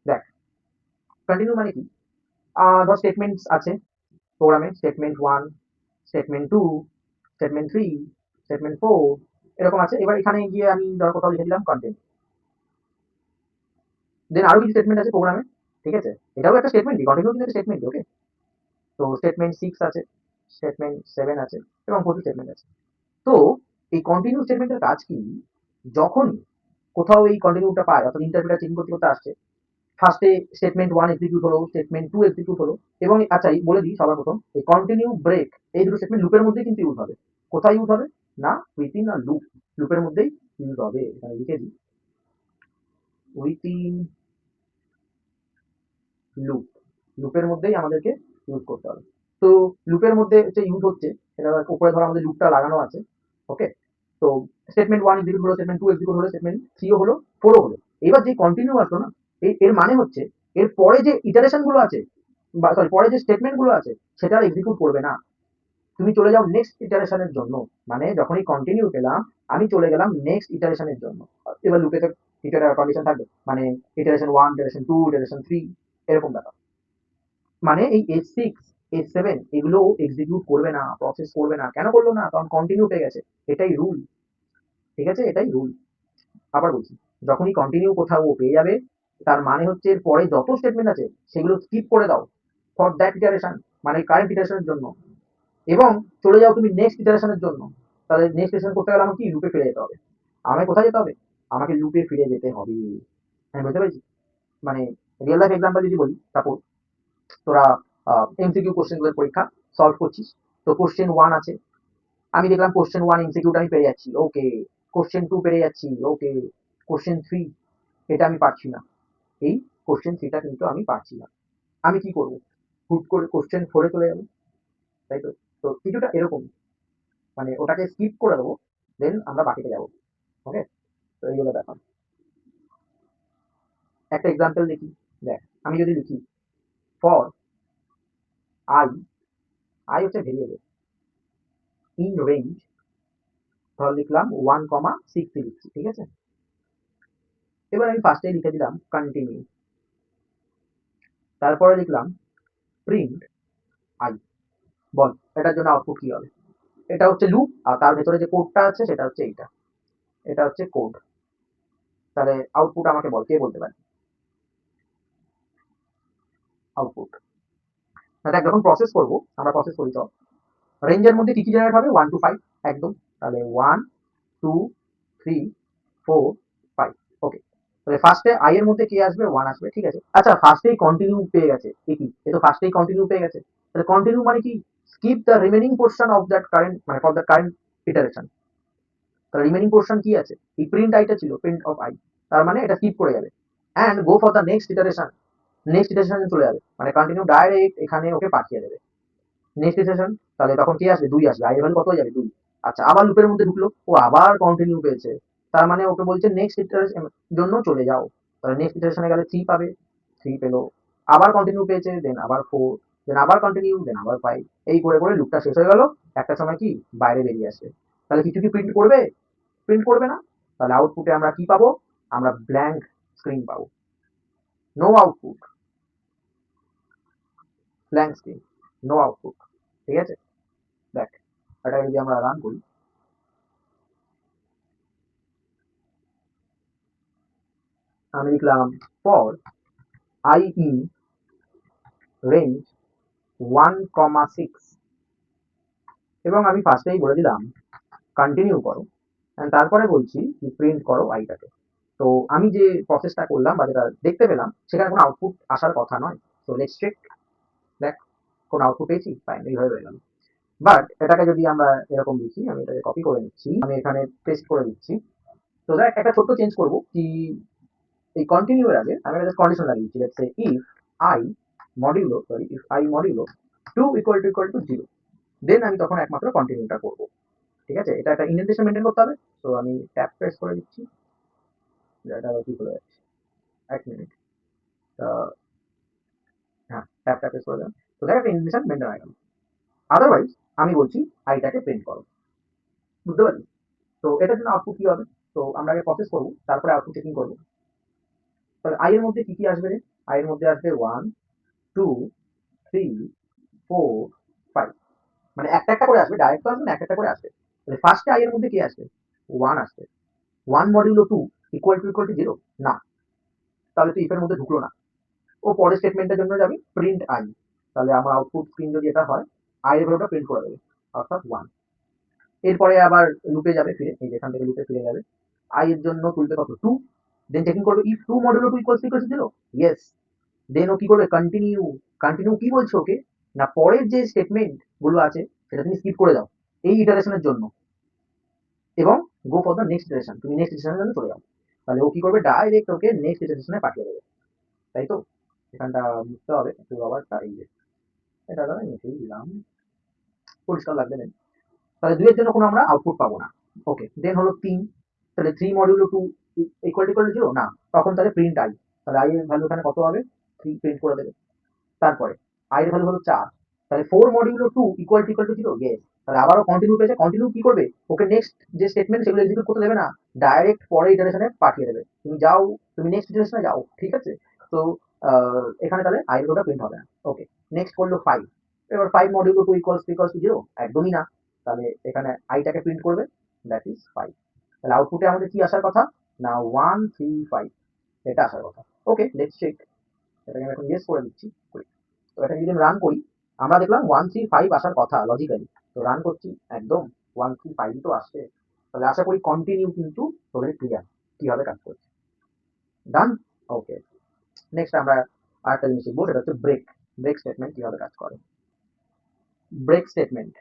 দেখ কন্টিনিউ মানে কি, ধর স্টেটমেন্টস আছে প্রোগ্রামে, স্টেটমেন্ট 1, স্টেটমেন্ট 2, স্টেটমেন্ট 3, স্টেটমেন্ট 4, এরকম আছে। এবার এখানে গিয়ে আমি ধর কোথাও লিখে দিলাম কন্টেন্ট, দেন আরো কিছু স্টেটমেন্ট আছে প্রোগ্রামে, ঠিক আছে। এটাও একটা স্টেটমেন্টই, কন্টিনিউ কিন্তু একটা স্টেটমেন্টই, ওকে। তো স্টেটমেন্ট 6 আছে, স্টেটমেন্ট 7 আছে, এবং প্রচুর স্টেটমেন্ট আছে। তো এই কন্টিনিউ স্টেটমেন্টের কাজ কি, যখন কোথাও এই কন্টিনিউটা পায়, অর্থাৎ ইন্টারপ্রেটার চেকিং করতে করতে আসছে, ফার্স্টে স্টেটমেন্ট 1 এক্সিকিউট হলো, স্টেটমেন্ট 2 এক্সিকিউট হলো, এবং আচ্ছা এই বলে দিই সবার প্রথম, এই কন্টিনিউ ব্রেক এই দুটো স্টেটমেন্ট লুপের মধ্যেই কিন্তু ইউজ হবে। কোথায় ইউজ হবে, না উইথিন আ লুপ, লুপের মধ্যেই ইউজ হবে। এখানে লিখে দিই উইথিন লুপ, লুপের মধ্যেই আমাদেরকে ইউজ করতে হবে। তো লুপের মধ্যে হচ্ছে ইউজ হচ্ছে, সেটা উপরে ধরো আমাদের লুপটা লাগানো আছে, ওকে। তো স্টেটমেন্ট 1 এক্সিকিউট হলো, স্টেটমেন্ট 2 এক্সিকিউট হলো, স্টেটমেন্ট 3 হলো, 4 হলো। এবার যে কন্টিনিউ আসলো না, এর মানে হচ্ছে এর পরে যে ইটারেশন গুলো আছে, বা সরি পরে যে স্টেটমেন্ট গুলো আছে, সেটা আর এক্সিকিউট করবে না। তুমি চলে যাও নেক্সট ইটারেশনের জন্য। মানে যখনই কন্টিনিউ পেলাম, আমি চলে গেলাম নেক্সট ইটারেশনের জন্য। এবার লুপে তো কন্ডিশন থাকবে, মানে ইটারেশন 1, ইটারেশন 2, ইটারেশন 3, এরকম ব্যাপার। মানে এই S6, S7 এগুলো এক্সিকিউট করবে না, প্রসেস করবে না। কেন করলো না, কারণ কন্টিনিউ পেয়ে গেছে, এটাই রুল, ঠিক আছে, এটাই রুল। আবার বলছি, যখনই কন্টিনিউ কোথাও ও পেয়ে যাবে, তার মানে হচ্ছে এর পরে যত স্টেটমেন্ট আছে সেগুলো স্কিপ করে দাও ফর দ্যাট ইটারেশন, মানে কারেন্ট ইটারেশনের জন্য, এবং চলে যাও তুমি নেক্সট ইটারেশনের জন্য। তাহলে নেক্সট ইটারেশন করতে গেলে আমাকে কি লুপে ফিরে যেতে হবে, আমাকে কোথায় যেতে হবে, আমাকে লুপে ফিরে যেতে হবে। আমি বুঝতে পেরেছি। মানে রিয়েল লাইফ এক্সাম্পল যদি বলি, সাপোজ তোরা এমসিকিউ কোশ্চেন গুলোর পরীক্ষা সলভ করছিস। তো কোশ্চেন 1 আছে, আমি দেখলাম কোশ্চেন 1 এমসিকিউটা আমি পেরে যাচ্ছি, ওকে। কোশ্চেন 2 পেরে যাচ্ছি, ওকে। কোশ্চেন 3 এটা আমি পারছি না, এই কোশ্চেন 3টা কিন্তু আমি পারছি না। আমি কি করব, হুট করে কোশ্চেন 4 এ চলে যাবো, তাই তো। তো কিছুটা এরকম, মানে ওটাকে স্কিপ করে দেবো, দেন আমরা বাকিতে যাবো, ওকে। তো এই হলো ব্যাপার। একটা এক্সাম্পল দেখি, দেখ আমি যদি লিখি ফর আই, আই হচ্ছে ভেরিয়েবল, ইন রেঞ্জ, ধর লিখলাম 1,6 লিখছি, ঠিক আছে। এবার আমি ফার্স্টে লিখে দিলাম কন্টিনিউ, তারপরে লিখলাম প্রিন্ট আই। বল এটার জন্য আউটপুট কি হবে, এটা হচ্ছে লুপ, আর তার ভেতরে যে কোডটা আছে সেটা হচ্ছে এইটা, এটা হচ্ছে কোড। তাহলে আউটপুট আমাকে বল, কে বলতে পারে। আউটপুট। দেখ যখন প্রসেস করবো, আমরা প্রসেস করি তো রেঞ্জের মধ্যে কি কি জেনারেট হবে, 1 to 5 একদম। তাহলে 1 2 3 4 5। ওকে, তাহলে ফার্স্টে আই এর মধ্যে কি আসবে, 1 আসবে, ঠিক আছে। আচ্ছা ফার্স্টেই কন্টিনিউ পেয়ে গেছে, এ কি, এ তো ফার্স্টেই কন্টিনিউ পেয়ে গেছে। তাহলে কন্টিনিউ মানে কি, skip the remaining portion of that current, মানে ফর দ্য কারেন্ট ইটারেশন। তাহলে রিমেনিং পোর্শন কি আছে, এই প্রিন্ট আইটা ছিল, প্রিন্ট অফ আই, তার মানে এটা স্কিপ করে যাবে and go for the next iteration. Next ইটারেশনে চলে যাবে, মানে কন্টিনিউ ডাইরেক্ট এখানে ওকে পাঠিয়ে দেবে নেক্সট ইটারেশন। তাহলে তখন কি আসবে, 2 আসবে, আই এর ভ্যালু কত হয়ে যাবে, 2। আচ্ছা আবার লুপের মধ্যে ঢুকলো, ও আবার কন্টিনিউ পেয়েছে, তার মানে ওকে বলছে নেক্সট ইটারেশন জন্য চলে যাও। তাহলে নেক্সট ইটারেশনে গেলে 3 পাবে, 3 পেলো, আবার কন্টিনিউ পেয়েছে, দেন আবার 4, দেন আবার কন্টিনিউ, দেন আবার 5। এই করে করে লুপটা শেষ হয়ে গেল। একটা সময় কি বাইরে বেরিয়ে আসবে। তাহলে কিছু কি প্রিন্ট করবে, প্রিন্ট করবে না। তাহলে আউটপুটে আমরা কি পাবো, আমরা ব্ল্যাঙ্ক স্ক্রিন পাবো, no output, blank screen, no output, ঠিক আছে। দেখ এটা যদি আমরা রান করি, আমি লিখলাম ফর আই ইন রেঞ্জ 1,6 এবং আমি ফার্স্টেই বলে দিলাম কন্টিনিউ করো, and তারপরে বলছি প্রিন্ট করো আইটাকে। তো আমি যে প্রসেসটা করলাম বা যেটা দেখতে পেলাম সেখানে কোনো আউটপুট আসার কথা নয়। তো লেটস চেক, দেখ কোন আউটপুট পেয়েছি, ফাইন, এইভাবে হয়ে গেল। বাট এটাকে যদি আমরা এরকম লিখি, আমি এটাকে কপি করে নিচ্ছি, আমি এখানে পেস্ট করে দিচ্ছি। তো দেখ একটা ছোট্ট চেঞ্জ করবো কি, এই কন্টিনিউ এর আগে আমি একটা কন্ডিশন লাগিয়েছি, let's say if i modulo, sorry if i modulo 2 equal to 0, দেন আমি তখন একমাত্র কন্টিনিউটা করবো, ঠিক আছে। এটা একটা ইন্ডেন্টেশন মেনটেন করতে হবে। তো আমি ট্যাপ প্রেস করে দিচ্ছি, এটা কি করে যাচ্ছে, 1 মিনিট। হ্যাঁ ট্যাপ প্রেস করে দেন। তো দেখ একটা ইন্ডেন্টেশন মেনটেন হয়ে গেল। আদারওয়াইজ আমি বলছি আইটাকে প্রিন্ট করো, বুঝতে পারলি। তো এটার জন্য আউটপুট কি হবে, তো আমরা আগে প্রসেস করবো, তারপরে আউটপুট চেকিং করবো। তাহলে আই এর মধ্যে কি কি আসবে রে, আই এর মধ্যে আসবে 1 2 3 4 5, মানে একটা একটা করে আসবে, ডাইরেক্ট তো আসবে না, একটা একটা করে আসবে। তাহলে ফার্স্টে আই এর মধ্যে কি আসবে, 1 আসবে। 1 মডিউলো 2 ইকুয়াল টু 0, না, তাহলে তো ইফের মধ্যে ঢুকলো না। ও পরের স্টেটমেন্টের জন্য যাবে প্রিন্ট আই। তাহলে আমার আউটপুট স্ক্রিন যদি এটা হয়, আই এর ভ্যালুটা প্রিন্ট করে দেবে, অর্থাৎ 1। এরপরে আবার লুপে যাবে ফিরে, এই যেখান থেকে লুপে ফিরে যাবে, আই এর জন্য তুলবে কত, 2, দেন চেকিং করবে if 2 modulo 2 equals to 0, yes, then ও কি করবে, কন্টিনিউ। কন্টিনিউ কি বলছো ওকে, না পরের যে স্টেটমেন্ট গুলো আছে সেটা তুমি স্কিপ করে দাও এই ইটারেশনের জন্য, এবং গো ফর দ্য নেক্সট ইটারেশন, তুমি নেক্সট ইটারেশনের জন্য চলে যাও। তাহলে ও কি করবে, ডাইরেক্ট ওকে নেক্সট ইটারেশনে পাঠিয়ে দেবে, তাই তো। এখানটা বুঝতে হবে একটু, আবার এই যে এটা দ্বারা মুছেই দিলাম, পরিষ্কার লাগবে না। তাহলে 2 এর জন্য কোনো আমরা আউটপুট পাবো না। ওকে, দেন হলো 3, তাহলে 3 মডিউলো 2 ইকুয়াল টু 0, না, তখন তাহলে প্রিন্ট আই। তাহলে আই এর ভ্যালু এখানে কত হবে, 3 প্রিন্ট করে দেবে। তারপরে আই এর ভ্যালু হলো 4, তাহলে 4 মডিউলো 2 ইকুয়াল টু 0, ইয়েস। তাহলে আবারও কন্টিনিউ পেয়েছে, কন্টিনিউ কি করবে, ওকে নেক্সট যে স্টেটমেন্ট সেগুলো এক্সিকিউট করতে দেবে না, ডাইরেক্ট পরের ইটারেশনে পাঠিয়ে দেবে, তুমি যাও, তুমি নেক্সট ইটারেশনে যাও, ঠিক আছে। তো এখানে তাহলে আই এর ভ্যালুটা প্রিন্ট হবে না। ওকে, নেক্সট করলো 5, এবার 5 মডিউলো 2 ইকুয়ালস টু 0, একদমই না। তাহলে এখানে আইটাকে প্রিন্ট করবে, দ্যাট ইজ 5। তাহলে আউটপুটে আমাদের কি আসার কথা, না 1 3 5, এটা আসার কথা। ওকে, লেটস চেক, এটাকে আমি এখন ইয়েস করে দিচ্ছি। তো এটা যদি আমি রান করি, আমরা দেখলাম 1 3 5 আসার কথা লজিক্যালি। তো রান করছি, একদম 1 3 5 তো আসছে। তাহলে আশা করি কন্টিনিউ কিন্তু তোদের ক্লিয়ার কিভাবে কাজ করছে। ডান, ওকে। নেক্সট আমরা আরেকটা জিনিস শিখবো, সেটা হচ্ছে ব্রেক। ব্রেক স্টেটমেন্ট কিভাবে কাজ করে, ব্রেক স্টেটমেন্ট।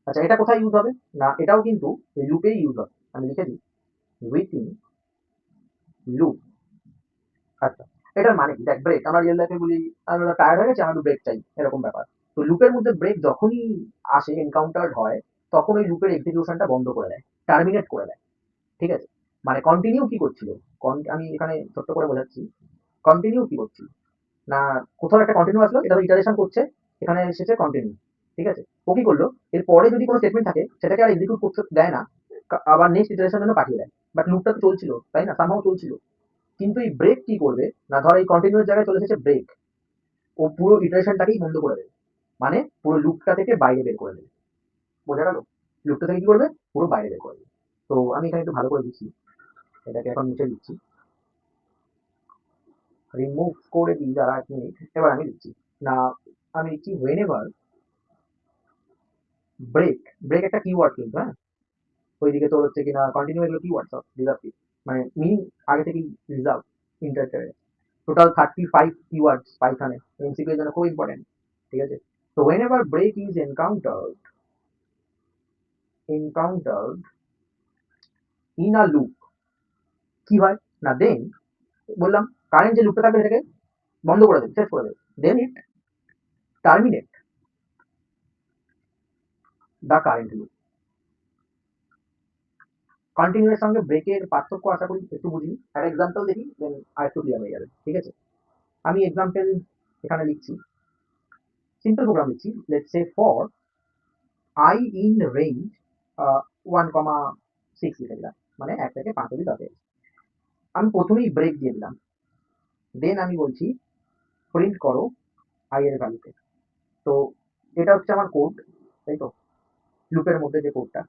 আচ্ছা এটা কোথায় ইউজ হবে, না এটাও কিন্তু লুপেই ইউজ হবে। আমি লিখে দিই উইথিন লুপ। আচ্ছা এটার মানে কি, দেখ ব্রেক আমরা রিয়েল লাইফে বলি, আমরা টায়ার্ড হয়ে গেছি, আমার ব্রেক চাই, এরকম ব্যাপার। তো লুপের মধ্যে ব্রেক যখনই আসে, এনকাউন্টার হয়, তখন ওই লুপের এক্সিকিউশনটা বন্ধ করে দেয়, টার্মিনেট করে দেয়, ঠিক আছে। মানে কন্টিনিউ কি করছিল, আমি এখানে ছোট্ট করে বোঝাচ্ছি, কন্টিনিউ কি করছিল, না কোথাও একটা কন্টিনিউ আসলো, এটা ইটারেশন করছে, এখানে এসেছে কন্টিনিউ, ঠিক আছে। ও কি করলো, এরপরে যদি কোনো স্টেটমেন্ট থাকে সেটাকে আর এক্সিকিউট করতে দেয় না, আবার নেক্সট ইটারেশনের জন্য পাঠিয়ে দেয়। বাট লুপটা তো চলছিল, তাই না, সামহাও চলছিল। কিন্তু এই ব্রেক কি করবে, না ধর এই কন্টিনিউর জায়গায় চলে এসেছে ব্রেক, ও পুরো ইটারেশনটাকেই বন্ধ করে দেবে, মানে পুরো লুপটা থেকে বাইরে বের করে দেবে, বোঝা গেল। লুপটা থেকে কি করবে, পুরো বাইরে বের করে দেবে। তো আমি এখানে একটু ভালো করে দিচ্ছি, এটাকে এখন মুছে দিচ্ছি, রিমুভ করে দিই, যারা 1 মিনিট। এবার আমি লিখছি না, আমি লিখছি হোয়েন এভার ব্রেক। ব্রেক একটা কিওয়ার্ড কিন্তু, হ্যাঁ, ওইদিকে তোর হচ্ছে কিনা কন্টিনিউ, এগুলো কিওয়ার্ড সব রিজার্ভ, মানে মিনিং আগে থেকেই রিজার্ভ ইন্টারপ্রেটারে। টোটাল 35 কিওয়ার্ডস পাইথনে, এমসিকিউ এর জন্য খুব ইম্পর্টেন্ট, ঠিক আছে? তো whenever break is encountered in a loop, কি হয় না, দেন বললাম কারেন্ট যে লুপটা থাকবে সেটাকে বন্ধ করে দেবে, শেষ করে দেবে, then it terminate the current loop. Continue এর সঙ্গে ব্রেকের পার্থক্য আশা করি একটু বুঝি, একটা এক্সাম্পল দেখি, দেন আর একটু ক্লিয়ার হয়ে যাবে, ঠিক আছে? আমি এক্সাম্পল এখানে লিখছি, সিম্পল প্রোগ্রাম লিখছি, let's say for I in range 1,6 লিখে দিলাম, মানে 1 থেকে 5 অব্দি যাবে। আমি প্রথমেই ব্রেক দিয়ে দিলাম, দেন আমি বলছি প্রিন্ট করো আই এর ভ্যালুতে। তো এটা হচ্ছে আমার কোড, তাই তো, লুপের মধ্যে যে কোডটা।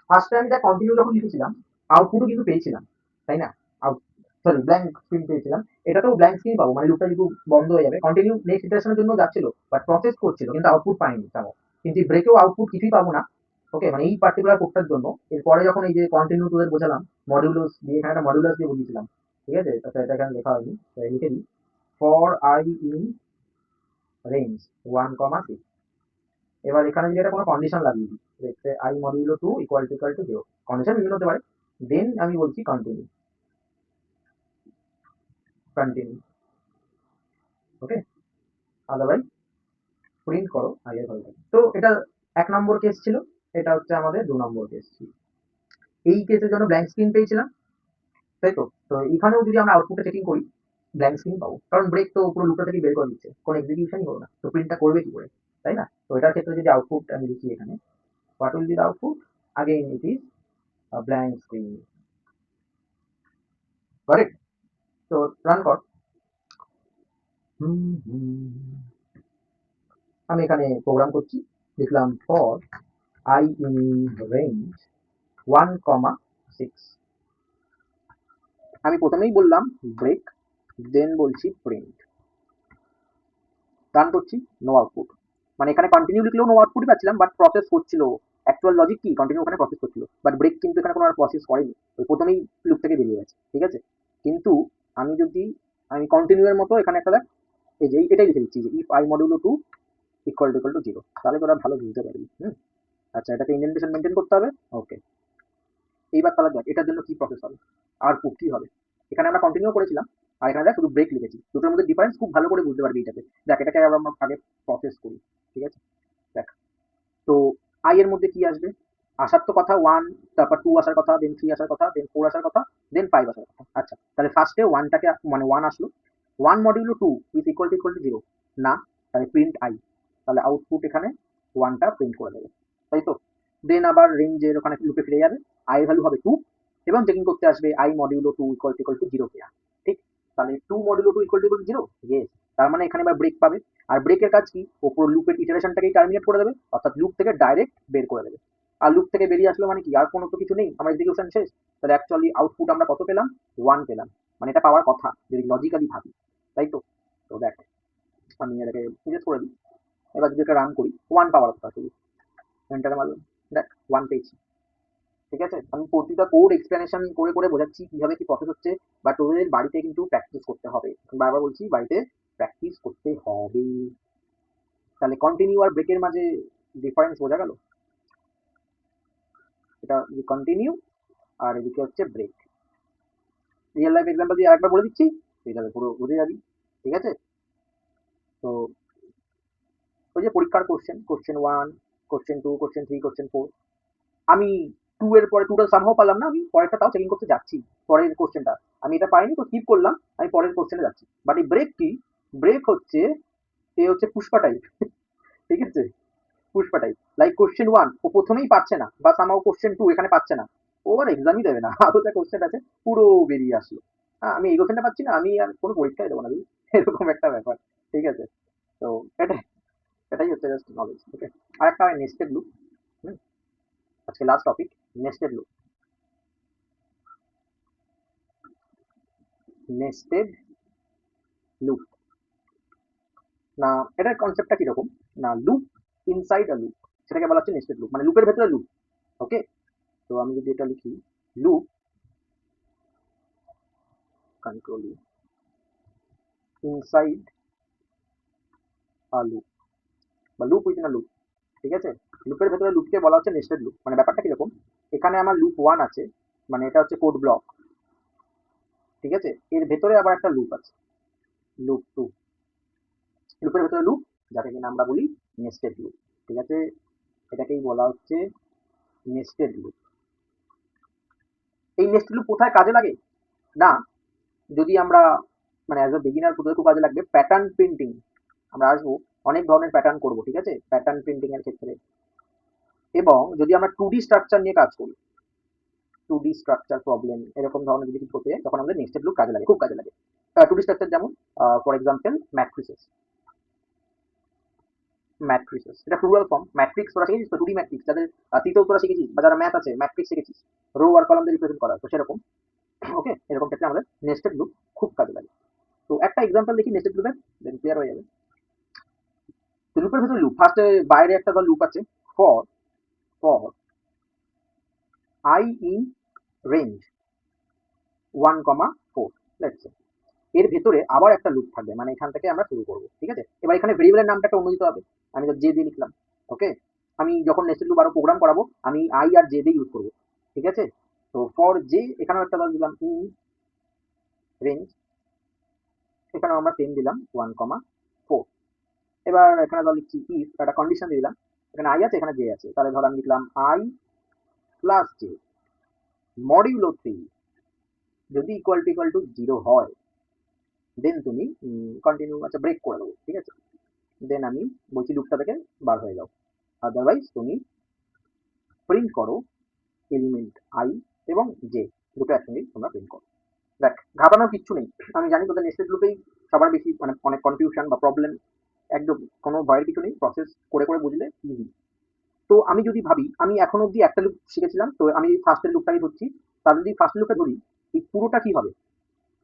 ফার্স্টে আমি এটা কন্টিনিউ যখন লিখেছিলাম, আউটপুটও কিন্তু পেয়েছিলাম, তাই না? আউট, সরি, ব্ল্যাঙ্ক স্ক্রিন পেয়েছিলাম। এটাতেও ব্ল্যাঙ্ক স্ক্রিন পাবো, মানে লুপটা কিন্তু বন্ধ হয়ে যাবে, কন্টিনিউ নেক্সট ইটারেশনের জন্য যাচ্ছিল, বাট প্রসেস করছিল কিন্তু আউটপুট পাইনি তাও। কিন্তু ব্রেকেও আউটপুট কিছুই পাবো না, ওকে, মানে এই পার্টিকুলার কোডটার জন্য। এরপরে যখন এই যে কন্টিনিউ টু এর বোঝালাম, মডিউলাস দিয়ে, এখানে একটা মডিউলাস দিয়ে বুঝিয়েছিলাম, ঠিক আছে? আচ্ছা, এটা এখানে লেখা হয়নি, তো লিখে দিই, ফর আই ইন রেঞ্জ 1,6। এবার এখানে যদি এটা কোনো কন্ডিশন লাগিয়ে দিই, let's I modulo 2 equal to 0, condition বিভিন্ন হতে পারে, দেন আমি বলছি কন্টিনিউ, কন্টিনিউ, ওকে, আদারওয়াইজ প্রিন্ট করো আগের ভ্যালুটা। তো এটা 1 নম্বর কেস ছিল, এটা হচ্ছে আমাদের 2 নম্বর কেস ছিল। এই কেসের জন্য ব্ল্যাঙ্ক স্ক্রিন পেয়েছিলাম, তাই তো। তো এখানেও যদি আমরা আউটপুটটা চেকিং করি, ব্ল্যাঙ্ক স্ক্রিন পাবো, কারণ ব্রেক তো পুরো লুপটা থেকে বের করে দিচ্ছে, কোনো এক্সিকিউশনই হলো না, তো প্রিন্টটা করবে কি করে, তাই না? তো এটার ক্ষেত্রে যদি আউটপুট আমি লিখি এখানে, what will be the output, again it is blank screen, correct? তো রান কর। আমি এখানে প্রোগ্রাম করছি, লিখলাম ফর আই ইন রেঞ্জ 1,6। আমি প্রথমেই বললাম ব্রেক, দেন বলছি প্রিন্ট, রান করছি, নো আউটপুট। মানে এখানে কন্টিনিউ লিখলেও নো আউটপুটই পাচ্ছিলাম, বাট প্রসেস করছিল। অ্যাকচুয়াল লজিক কি, কন্টিনিউ ওখানে প্রসেস করছিল, বাট ব্রেক কিন্তু এখানে কোনো আর প্রসেস করেনি, ওই প্রথমেই লুপ থেকে বেরিয়ে গেছে, ঠিক আছে? কিন্তু আমি যদি, আমি কন্টিনিউ এর মতো এখানে একটা দেখ, এই যে এটাই লিখে দিচ্ছি যে if i modulo 2 equal to 0, তাহলে তোরা ভালো বুঝতে পারবি। আচ্ছা, এটাকে ইন্ডেন্টেশন মেনটেন করতে হবে, ওকে। এইবার তাহলে দেখ এটার জন্য কি প্রসেস হবে, আউটপুট কি হবে। এখানে আমরা কন্টিনিউ করেছিলাম, আর এখানে দেখ শুধু ব্রেক লিখেছি, দুটোর মধ্যে ডিফারেন্স খুব ভালো করে বুঝতে পারবি এটাতে। দেখ এটাকে আবার আমরা আগে প্রসেস করি, ঠিক আছে? দেখ, তো আই এর মধ্যে কি আসবে, আসার তো কথা 1, তারপর 2 আসার কথা, দেন 3 আসার কথা, দেন 4 আসার কথা, দেন 5 আসার কথা। আচ্ছা, তাহলে ফার্স্টে 1টাকে, মানে 1 আসলো, 1 মডিউলো 2 ইজ ইকুয়াল টু 0, না, তাহলে প্রিন্ট আই, তাহলে আউটপুট এখানে 1টা প্রিন্ট করে দেবে, তাই তো। দেন আবার রেঞ্জের ওখানে লুপে ফিরে যাবে, আই এর ভ্যালু হবে 2, এবং চেকিং করতে আসবে আই মডিউলো 2 ইকুয়াল টু 0 কিনা, ঠিক? তাহলে 2 মডিউলো 2 ইকুয়াল টু 0, ইয়েস। তার মানে এখানে এবার ব্রেক পাবে, আর ব্রেকের কাজ কি, ওপর লুপের ইটারেশনটাকেই টার্মিনেট করে দেবে, অর্থাৎ লুপ থেকে ডাইরেক্ট বের করে দেবে। আর লুপ থেকে বেরিয়ে আসলো মানে কি, আর কোনো তো কিছু নেই, আমার এক্সিকিউশন শেষ। তাহলে অ্যাকচুয়ালি আউটপুট আমরা কত পেলাম, 1 পেলাম, মানে এটা পাওয়ার কথা যদি লজিক্যালি ভাবি, তাই তো। তো দেখ, আমি এটাকে সিরিয়াস করে দিই, এবার যদি এটা রান করি, 1 পাওয়ার কথা শুধু, এন্টারে মারলাম, দেখ 1 পেয়েছি, ঠিক আছে? আমি প্রতিটা কোড এক্সপ্লেনেশন করে করে বোঝাচ্ছি কিভাবে কি প্রসেস হচ্ছে, বা তোদের বাড়িতে কিন্তু প্র্যাকটিস করতে হবে, আমি বারবার বলছি বাড়িতে প্র্যাকটিস করতে হবে। তাহলে কন্টিনিউ আর ব্রেকের মাঝে ডিফারেন্স বোঝা গেল, এটা কন্টিনিউ আর এদিকে হচ্ছে ব্রেক। রিয়েল লাইফ এক্সাম্পল দিয়ে আরেকবার বলে দিচ্ছি, ঠিক আছে, পুরো বুঝে যাবি, ঠিক আছে? তো ওই যে পরীক্ষার question, question 1, question 2, question 3, question 4, আমি 2 এর পরে 2টা সামহাও পারলাম না, আমি পরেরটা তাও চেকিং করতে যাচ্ছি, পরের কোশ্চেনটা আমি এটা পাইনি তো স্কিপ করলাম, আমি পরের কোশ্চেনে যাচ্ছি। বাট এই ব্রেক কি, ব্রেক হচ্ছে, এ হচ্ছে পুষ্পা টাইপ, ঠিক আছে? পুষ্পা টাইপ, লাইক কোশ্চেন 1 ও প্রথমেই পাচ্ছে না, বা সামহাও কোশ্চেন 2 এখানে পাচ্ছে না, ও আর এক্সামই দেবে না, আদতে কোশ্চেন আছে পুরো বেরিয়ে আসলো, আমি এই কোশ্চেনটা পাচ্ছি না, আমি আর কোনো পরীক্ষায় দেবো না, এরকম একটা ব্যাপার, ঠিক আছে? তো এটাই, এটাই হচ্ছে জাস্ট নলেজ, ওকে। আর একটা নেস্টেড লুপ, আজকে last topic, nested loop. Nested loop. না, এটার কনসেপ্টটা কিরকম, না লুপ ইনসাইড আ লুপ, সেটাকে বলা হচ্ছে নেস্টেড লুপ, মানে লুপের ভেতরে লুপ। ওকে, তো আমি যদি এটা লিখি লুপ কন্ট্রোল ইনসাইড আ লুপ বা লুপ উইথিন আ লুপ, ঠিক আছে। লুপের ভেতরে লুপকে বলা হচ্ছে নেস্টেড লুপ। মানে ব্যাপারটা কিরকম, এখানে আমার লুপ ওয়ান আছে, মানে এটা হচ্ছে কোড ব্লক, ঠিক আছে। এর ভেতরে আবার একটা লুপ আছে, লুপ টু, লুপের ভেতরে লুপ, যাকে কিনা আমরা বলি নেস্টেড লুপ, ঠিক আছে। এটাকেই বলা হচ্ছে নেস্টেড লুপ। এই নেস্টেড লুপ কোথায় কাজে লাগে, না, যদি আমরা মানে অ্যাজ এ বিগিনার কোথায় খুব কাজে লাগবে, প্যাটার্ন প্রিন্টিং। আমরা আসবো, অনেক ধরনের প্যাটার্ন করবো, ঠিক আছে, প্যাটার্ন প্রিন্টিং এর ক্ষেত্রে। এবং যদি আমরা 2D স্ট্রাকচার নিয়ে কাজ করি, 2D স্ট্রাকচার প্রবলেম এরকম ধরনের যদি কিছু হতে যায়, তখন আমাদের নেস্টেড লুপ কাজে লাগে, খুব কাজে লাগে। 2D স্ট্রাকচার যেমন ফর এক্সাম্পল ম্যাট্রিসেস। ম্যাট্রিসেস এটা প্লুরাল ফর্ম। ম্যাট্রিক্স তোরা শিখেছিস তো, 2D ম্যাট্রিক্স, যাদের তৃতীয় তোরা শিখেছিস বা যারা ম্যাথ আছে ম্যাট্রিক্স শিখেছিস, রো আর কলাম দিয়ে রিপ্রেজেন্ট করা, তো সেরকম। ওকে, এরকম ক্ষেত্রে আমাদের নেস্টেড লুপ খুব কাজে লাগে। তো একটা এক্সাম্পল দেখি নেস্টেড লুপের, দেন ক্লিয়ার হয়ে যাবে। তো লুপের ভেতরে লুপ, ফার্স্টে বাইরে একটা ধর লুপ আছে, for for I in range 1,4, let's say. এর ভেতরে আবার একটা লুপ থাকবে, মানে এখান থেকে আমরা শুরু করব, ঠিক আছে। এবার এখানে ভেরিয়েবলের নামটা একটা অন্য দিতে হবে, আমি তো জে দিয়ে লিখলাম। ওকে, আমি যখন নেস্টেড লুপ আরো প্রোগ্রাম করাবো, আমি আই আর জে দিয়ে ইউজ করবো, ঠিক আছে। তো ফর জে এখানেও একটা ধর দিলাম ইন রেঞ্জ, এখানেও আমরা সেম দিলাম 1,4। এবার এখানে ধর লিখছি ইফ, একটা কন্ডিশন দিয়ে দিলাম, এখানে আই আছে এখানে জে আছে, তাহলে ধর আমি লিখলাম আই প্লাস জে মডিউলো 3 যদি ইকুয়াল টু 0 হয়, দেন তুমি কন্টিনিউ, আচ্ছা ব্রেক করে দেবো, ঠিক আছে। দেন আমি বলছি লুপটা থেকে বার হয়ে যাও, আদারওয়াইজ তুমি প্রিন্ট করো এলিমেন্ট আই এবং জে, দুটো একসঙ্গেই তোমরা প্রিন্ট করো। দেখ, ঘাটানোর কিচ্ছু নেই। আমি জানি তোদের নেস্টেড লুপেই সবার বেশি মানে অনেক কনফিউশন বা প্রবলেম, একদম কোনো ভয়ের কিছু নেই, প্রসেস করে করে বুঝলে ইজি। তো আমি যদি ভাবি, আমি এখন অব্দি একটা লুপ শিখেছিলাম, তো আমি ফার্স্টের লুপটাই ধরছি। তার যদি ফার্স্ট লুপটা ধরি, এই পুরোটা কি হবে,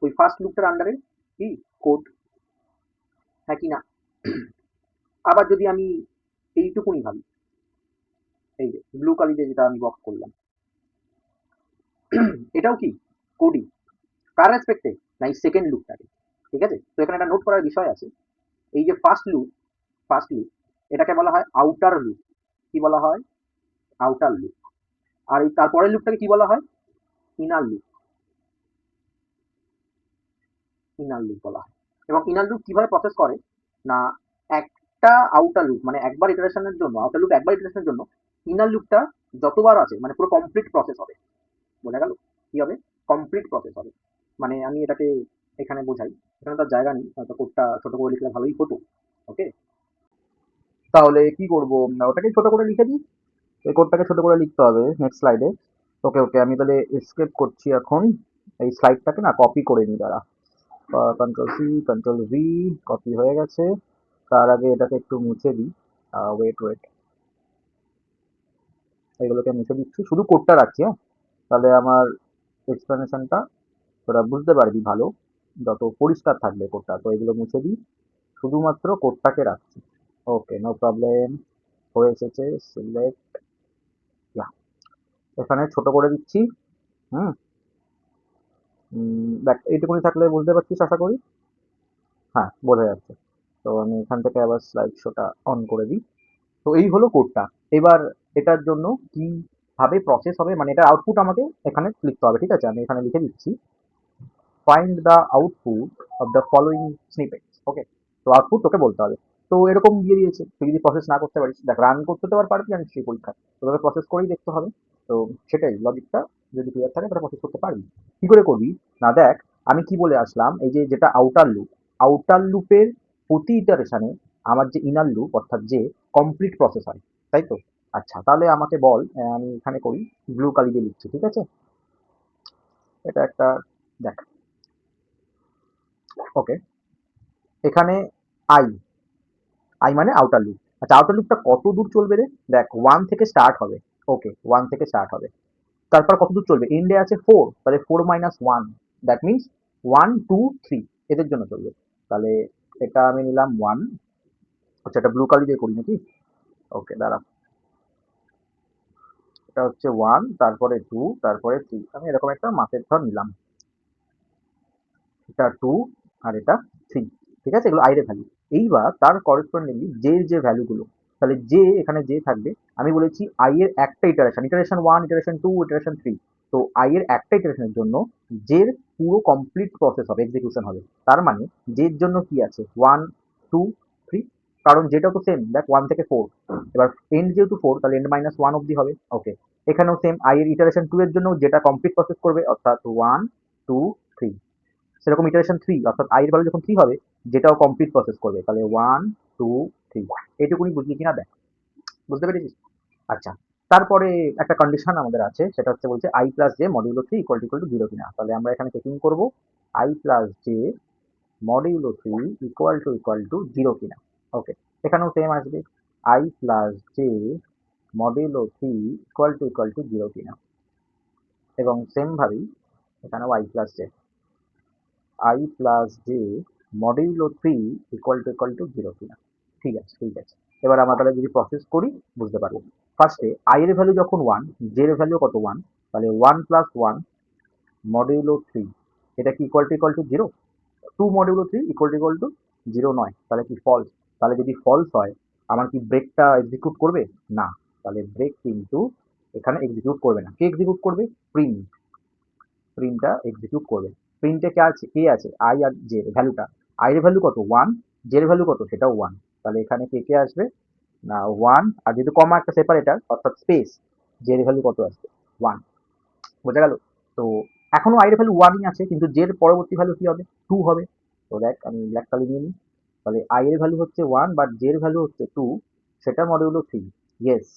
ওই ফার্স্ট লুপটার আন্ডারে কি কোড, হ্যাঁ কি না। আবার যদি আমি এইটুকুনি ভাবি, এই যে ব্লু কালি দিয়ে যেটা আমি বক্স করলাম, এটাও কি কোডই, কার রেসপেক্টে, না এই সেকেন্ড লুপটাকে, ঠিক আছে। তো এখানে একটা নোট করার বিষয় আছে, এই যে ফার্স্ট লুপ এটাকে বলা হয় আউটার লুপ। কি বলা হয়, আউটার লুপ। আর এই তারপরের লুপটাকে কি বলা হয়, ইনার লুপ, ইনার লুপ বলা হয়। এবং ইনার লুপ কিভাবে প্রসেস করে, না একটা আউটার লুপ মানে একবার ইটারেশনের জন্য, আউটার লুপ একবার ইটারেশনের জন্য ইনার লুপটা যতবার আছে মানে পুরো কমপ্লিট প্রসেস হবে। বোঝা গেল, কি হবে, কমপ্লিট প্রসেস হবে। মানে আমি এটাকে এখানে বোঝাই, এখানে তার জায়গা নেই, হয়তো কোডটা ছোট করে লিখলে ভালোই হতো। ওকে, তাহলে কি করব, ওটাকে ছোট করে লিখে দিই, এই কোডটাকে ছোট করে লিখতে হবে নেক্সট স্লাইডে। ওকে ওকে, আমি তাহলে এসকেপ করছি এখন, এই স্লাইডটাকে না কপি করে নিই, দাঁড়া, control C control V, copy হয়ে গেছে। তার আগে এটাকে একটু মুছে দিই, ওয়েট ওয়েট, এগুলোকে মুছে দিচ্ছি, শুধু কোডটা রাখছি, হ্যাঁ, তাহলে আমার এক্সপ্লেনেশনটা তোরা বুঝতে পারবি ভালো, যত পরিষ্কার থাকবে কোডটা। তো এগুলো মুছে দিই, শুধুমাত্র কোডটাকে রাখছি। ওকে, নো প্রবলেম, হয়ে এসেছে, সিলেক্ট, এখানে ছোট করে দিচ্ছি। হুম, দেখ এইটুকুনি থাকলে বুঝতে পারছিস আশা করি, হ্যাঁ বোঝা যাচ্ছে। তো আমি এখান থেকে আবার স্লাইড শোটা অন করে দিই। তো এই হলো কোডটা। এবার এটার জন্য কিভাবে প্রসেস হবে, মানে এটা আউটপুট আমাকে এখানে লিখতে হবে, ঠিক আছে। আমি এখানে লিখে দিচ্ছি, find the output of the following snippets. Okay, তো আউটপুট তোকে বলতে হবে। তো এরকম দিয়ে দিয়েছে, তুই যদি প্রসেস না করতে পারিস, দেখ রান করতে তো আর পারবি না নিশ্চয়ই পরীক্ষা, তোকে প্রসেস করেই দেখতে হবে। তো সেটাই লজিকটা, যদি ক্লিয়ার থাকে তাহলে প্রসেস করতে পারবি। কি করে করবি, না দেখ, আমি কি বলে আসলাম, এই যে যেটা আউটার লুপ, আউটার লুপের প্রতি ইটারেশনে আমার যে ইনার লুপ অর্থাৎ যে কমপ্লিট প্রসেস হয়, তাই তো। আচ্ছা, তাহলে আমাকে বল, আমি এখানে করি, ব্লু কালি দিয়ে লিখছি, ঠিক আছে। এটা একটা, দেখ, ওকে, এখানে আই, আই মানে আউটার লুপ। আচ্ছা, আউটার লুপটা কত দূর চলবে রে, দেখ 1 থেকে স্টার্ট হবে। ওকে, 1 থেকে স্টার্ট হবে, তারপর কত দূর চলবে, এন্ডে আছে 4, তাহলে 4 - 1, দ্যাট মিনস 1 2 3 এদের জন্য চলবে। তাহলে এটা আমি নিলাম 1। আচ্ছা, এটা ব্লু কালি দিয়ে করি নাকি? ওকে, দাঁড়া। এটা হচ্ছে 1, তারপরে 2, তারপরে 3। আমি এরকম একটা মাপের ধর নিলাম। এটা 2 আর এটা 3। ঠিক আছে, এগুলো আই এর ভ্যালু। এইবার তার করেসপন্ডিংলি জে এর যে ভ্যালুগুলো, তাহলে জে এখানে জে থাকবে। আমি বলেছি আই এর একটা ইটারেশন, ইটারেশন 1, ইটারেশন 2, ইটারেশন 3। তো আই এর একটা ইটারেশনের জন্য জের পুরো কমপ্লিট প্রসেস হবে, এক্সিকিউশন হবে। তার মানে জের জন্য কি আছে 1 2 3, কারণ যেটা তো সেম, দেখ 1 থেকে 4। এবার এন্ড যেহেতু 4, তাহলে এন্ড মাইনাস 1 অবধি হবে। ওকে, এখানেও সেম, আই এর ইটারেশন 2 এর জন্য যেটা কমপ্লিট প্রসেস করবে, অর্থাৎ 1 2 3। সেরকম ইটারেশন 3, অর্থাৎ আই এর ভ্যালু যখন 3 হবে, যেটাও কমপ্লিট প্রসেস করবে। তাহলে 1 2 3। এইটুকুনি বুঝলি কিনা দেখ, বুঝতে পেরেছিস? আচ্ছা, তারপরে একটা কন্ডিশন আমাদের আছে, সেটা হচ্ছে বলছে I plus j modulo 3 equal to 0 কিনা। তাহলে আমরা এখানে চেকিং করব I plus j modulo 3 equal to 0 কিনা। ওকে, এখানেও সেম আসবে, I plus j modulo 3 equal to 0 কিনা। এবং সেম ভাবেই এখানেও I plus J, I plus j modulo 3 equal to 0 কিনা। ঠিক আছে, ঠিক আছে। এবার আমরা তাহলে যদি প্রসেস করি বুঝতে পারবো। ফার্স্টে আই এর ভ্যালু যখন 1, জে এর ভ্যালু কত 1, তাহলে 1 প্লাস 1 মডিউলো 3, এটা কি equal to 0? 2 modulo 3 equal to 0 নয়, তাহলে কি ফলস? তাহলে যদি ফলস হয়, আমার কি ব্রেকটা এক্সিকিউট করবে? না। তাহলে ব্রেক কিন্তু এখানে এক্সিকিউট করবে না। কে এক্সিকিউট করবে? প্রিন্ট। প্রিন্টটা এক্সিকিউট করবে। প্রিন্টে কে আছে আই আর জে ভ্যালুটা। আই এর ভ্যালু কত 1, জে এর ভ্যালু কত সেটাও 1। তাহলে এখানে কে আসবে না 1, আর যেহেতু কমা একটা সেপারেটার অর্থাৎ স্পেস, জে এর ভ্যালু কত আসবে 1। বোঝা গেল? তো এখনো আই এর ভ্যালু 1ই আছে, কিন্তু জে এর পরবর্তী ভ্যালু কি হবে 2 হবে। তো দেখ আমি ব্ল্যাক কালি নিয়ে নিই। তাহলে আই এর ভ্যালু হচ্ছে 1 বাট জে এর ভ্যালু হচ্ছে 2, সেটা মডিউলো 3। ইয়েস।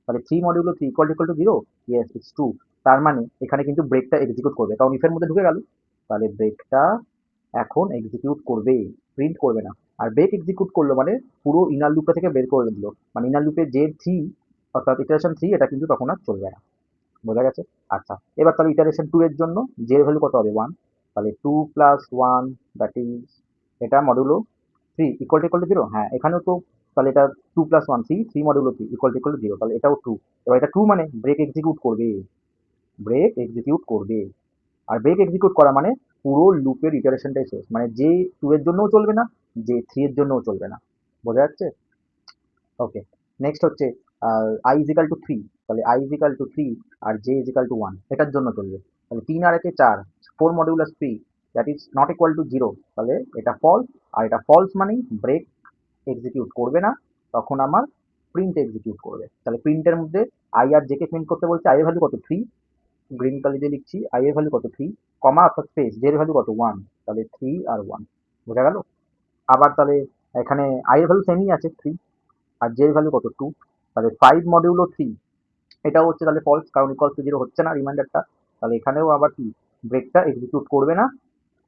তাহলে 3 modulo 3 equal to 0। Yes, it's true. তার মানে এখানে কিন্তু ব্রেকটা এক্সিকিউট করবে, কারণ ইফের মধ্যে ঢুকে গেল। তাহলে ব্রেকটা এখন এক্সিকিউট করবে, প্রিন্ট করবে না। আর ব্রেক এক্সিকিউট করলো মানে পুরো ইনার লুপটা থেকে বের করে দিল। মানে ইনার লুপে যে 3, অর্থাৎ ইটারেশন 3, এটা কিন্তু তখন আর চলবে না। বোঝা গেছে? আচ্ছা, এবার তাহলে ইটারেশন 2 এর জন্য জে এর ভ্যালু কত হবে 1। তাহলে 2 প্লাস 1 দ্যাট ইজ, এটা মডুলো 3 ইকুয়াল টু 0। হ্যাঁ, এখানেও তো। তাহলে এটা 2 প্লাস 1 3, 3 মডুলো 3 ইকুয়াল টু 0। তাহলে এটাও 2। এবার এটা 2 মানে ব্রেক এক্সিকিউট করবে, ব্রেক এক্সিকিউট করবে। আর ব্রেক এক্সিকিউট করা মানে পুরো লুপের ইটারেশনটাই শেষ, মানে যে 2 এর জন্যও চলবে না, যে 3 এর জন্যও চলবে না। বোঝা যাচ্ছে? ওকে, নেক্সট হচ্ছে আই ইজিক্যাল টু 3। তাহলে আই ইজিক্যাল টু 3 আর জে ইজিক্যাল টু 1, এটার জন্য চলবে। তাহলে 3 আর 1 4, 4 modulus 3 that is not equal to 0। তাহলে এটা ফলস। আর এটা ফলস মানেই ব্রেক এক্সিকিউট করবে না, তখন আমার প্রিন্ট এক্সিকিউট করবে। তাহলে প্রিন্টের মধ্যে আই আর জে কে প্রিন্ট করতে বলছে। আই এর ভ্যালু কত 3, গ্রিন কালি দিয়ে লিখছি, আই এর ভ্যালু কত 3, কমা অর্থাৎ স্পেস, জে এর ভ্যালু কত 1। তাহলে 3 আর 1। বোঝা গেল? আবার তাহলে এখানে আই এর ভ্যালু সেমই আছে 3, আর জে এর ভ্যালু কত 2। তাহলে 5 মডিউলো 3, এটাও হচ্ছে তাহলে ফলস, কারণ ইকুয়ালস টু 0 হচ্ছে না রিমাইন্ডারটা। তাহলে এখানেও আবার কি ব্রেকটা এক্সিকিউট করবে না,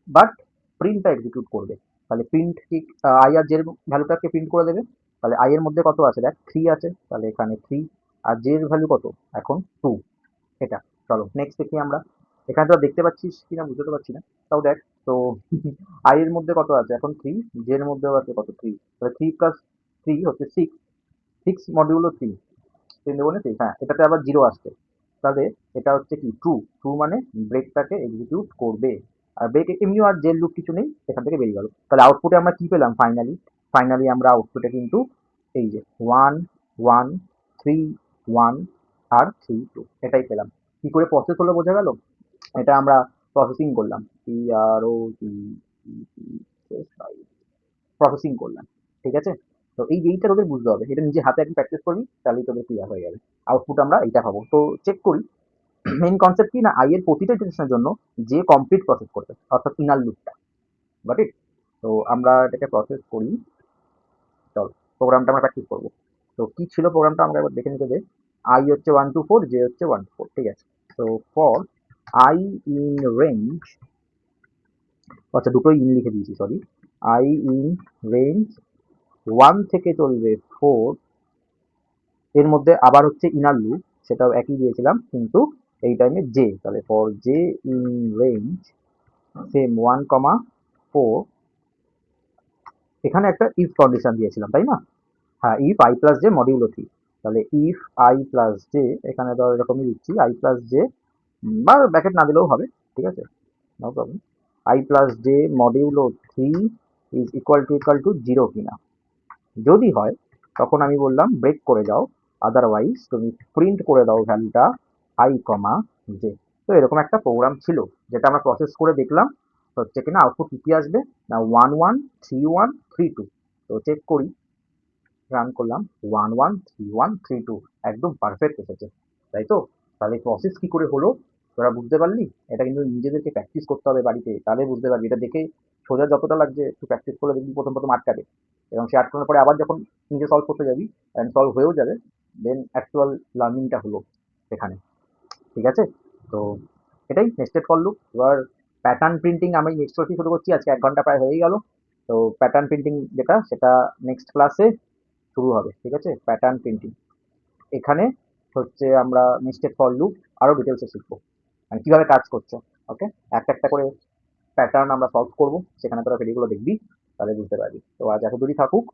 বাট প্রিন্টটা এক্সিকিউট করবে। তাহলে প্রিন্ট কি আই আর জের ভ্যালুটাকে প্রিন্ট করে দেবে। তাহলে আই এর মধ্যে কত আছে দেখ 3 আছে, তাহলে এখানে 3। আর জে এর ভ্যালু কত এখন 2। এটা, চলো নেক্সট দেখি আমরা। এখানে তো দেখতে পাচ্ছিস কিনা বুঝতে পারছি না, তাও দেখ। তো আই এর মধ্যে কত আছে এখন 3, জে এর মধ্যেও আছে কত 3। তাহলে 3 প্লাস 3 হচ্ছে 6, 6 মডিউলো 3, 3 দেবো না 6। হ্যাঁ, এটাতে আবার 0 আসছে। তাহলে এটা হচ্ছে কি ট্রু। ট্রু মানে ব্রেকটাকে এক্সিকিউট করবে। আর ব্রেক এমনিও আর জেল লুপ কিছু নেই, এখান থেকে বেরিয়ে গেল। তাহলে আউটপুটে আমরা কি পেলাম ফাইনালি? ফাইনালি আমরা আউটপুটে কিন্তু এই যে 1 1 3 1 আর 3 2 এটাই পেলাম। কি করে প্রসেস হলো বোঝা গেল? এটা আমরা প্রসেসিং করলাম, প্রসেসিং করলাম। ঠিক আছে? তো এইটা তোদের বুঝতে হবে, এটা নিজে হাতে একদিন প্র্যাকটিস করবি, তাহলেই তোদের ক্লিয়ার হয়ে যাবে। আউটপুট আমরা এইটা পাবো। তো চেক করি। মেইন কনসেপ্ট কি না, আই এর প্রতিটা ইটারেশনের জন্য যে কমপ্লিট প্রসেস করবে, অর্থাৎ ইনার লুপটা। Got it? তো আমরা এটাকে প্রসেস করি। চল, প্রোগ্রামটা আমরা প্র্যাকটিস করবো। তো কি ছিল প্রোগ্রামটা আমরা এবার দেখে নিতে, যে আই হচ্ছে 1 2 4, জে হচ্ছে 1 2 4। ঠিক আছে? তো ফর আই ইন রেঞ্জ, আচ্ছা দুটোই ইন লিখে দিয়েছি, সরি। আই ইন রেঞ্জ 1 থেকে চলবে 4, এর মধ্যে আবার হচ্ছে ইনার লুপ, সেটাও একই দিয়েছিলাম, কিন্তু এই টাইমে জে। তাহলে for J in range same 1,4 এখানে একটা ইফ কন্ডিশন দিয়েছিলাম, তাই না? হ্যাঁ, if I plus j modulo 3, তাহলে ইফ আই প্লাস জে, এখানে ধর এরকমই দিচ্ছি আই প্লাস জে, বা ব্র্যাকেট না দিলেও হবে, ঠিক আছে, no problem. I plus j modulo 3 is equal to zero কিনা। যদি হয় তখন আমি বললাম ব্রেক করে যাও, আদারওয়াইজ তুমি প্রিন্ট করে দাও ভ্যালুটা আই কমা জে। তো এরকম একটা প্রোগ্রাম ছিল, যেটা আমরা প্রসেস করে দেখলাম হচ্ছে কিনা আউটপুট কি আসবে না 113132। তো চেক করি, রান করলাম 113132, একদম পারফেক্ট এসেছে, তাই তো? তাহলে প্রসেস কি করে হলো তোরা বুঝতে পারলি? এটা কিন্তু নিজেদেরকে প্র্যাকটিস করতে হবে বাড়িতে, তাহলে বুঝতে পারবি। এটা দেখে সোজা যতটা লাগছে, একটু প্র্যাকটিস করলে দেখবি প্রথম প্রথম আটকাবে, এবং সে আটকানোর পরে আবার যখন নিজে সলভ করতে যাবি অ্যান্ড সলভ হয়েও যাবে, দেন অ্যাকচুয়াল লার্নিংটা হলো সেখানে, ঠিক আছে? তো এটাই নেস্টেড ফর লুপ। এবার প্যাটার্ন প্রিন্টিং আমি নেক্সট ক্লাসে শুরু করছি, আজকে 1 ঘন্টা প্রায় হয়েই গেল। তো প্যাটার্ন প্রিন্টিং যেটা, সেটা নেক্সট ক্লাসে শুরু হবে, ঠিক আছে? প্যাটার্ন প্রিন্টিং এখানে হচ্ছে আমরা নেস্টেড ফর লুপ আরো ডিটেলসে শিখবো, মানে কিভাবে কাজ করছে। ওকে, একটা একটা করে প্যাটার্ন আমরা সলভ করব, সেখানে তোরা ভিডিওগুলো দেখবি, তাহলে বুঝতে পারবি। তো আজ এত দূরই থাকুক।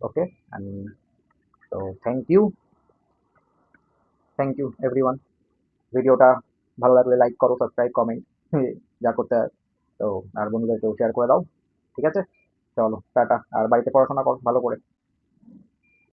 ওকে, তো থ্যাংক ইউ এভরিওয়ান। ভিডিওটা ভালো লাগলে লাইক করো, সাবস্ক্রাইব, কমেন্ট, যা করতে হয়। তো আর বন্ধুদেরকেও শেয়ার করে দাও, ঠিক আছে? চলো টাটা, আর বাড়িতে পড়াশোনা কর ভালো করে।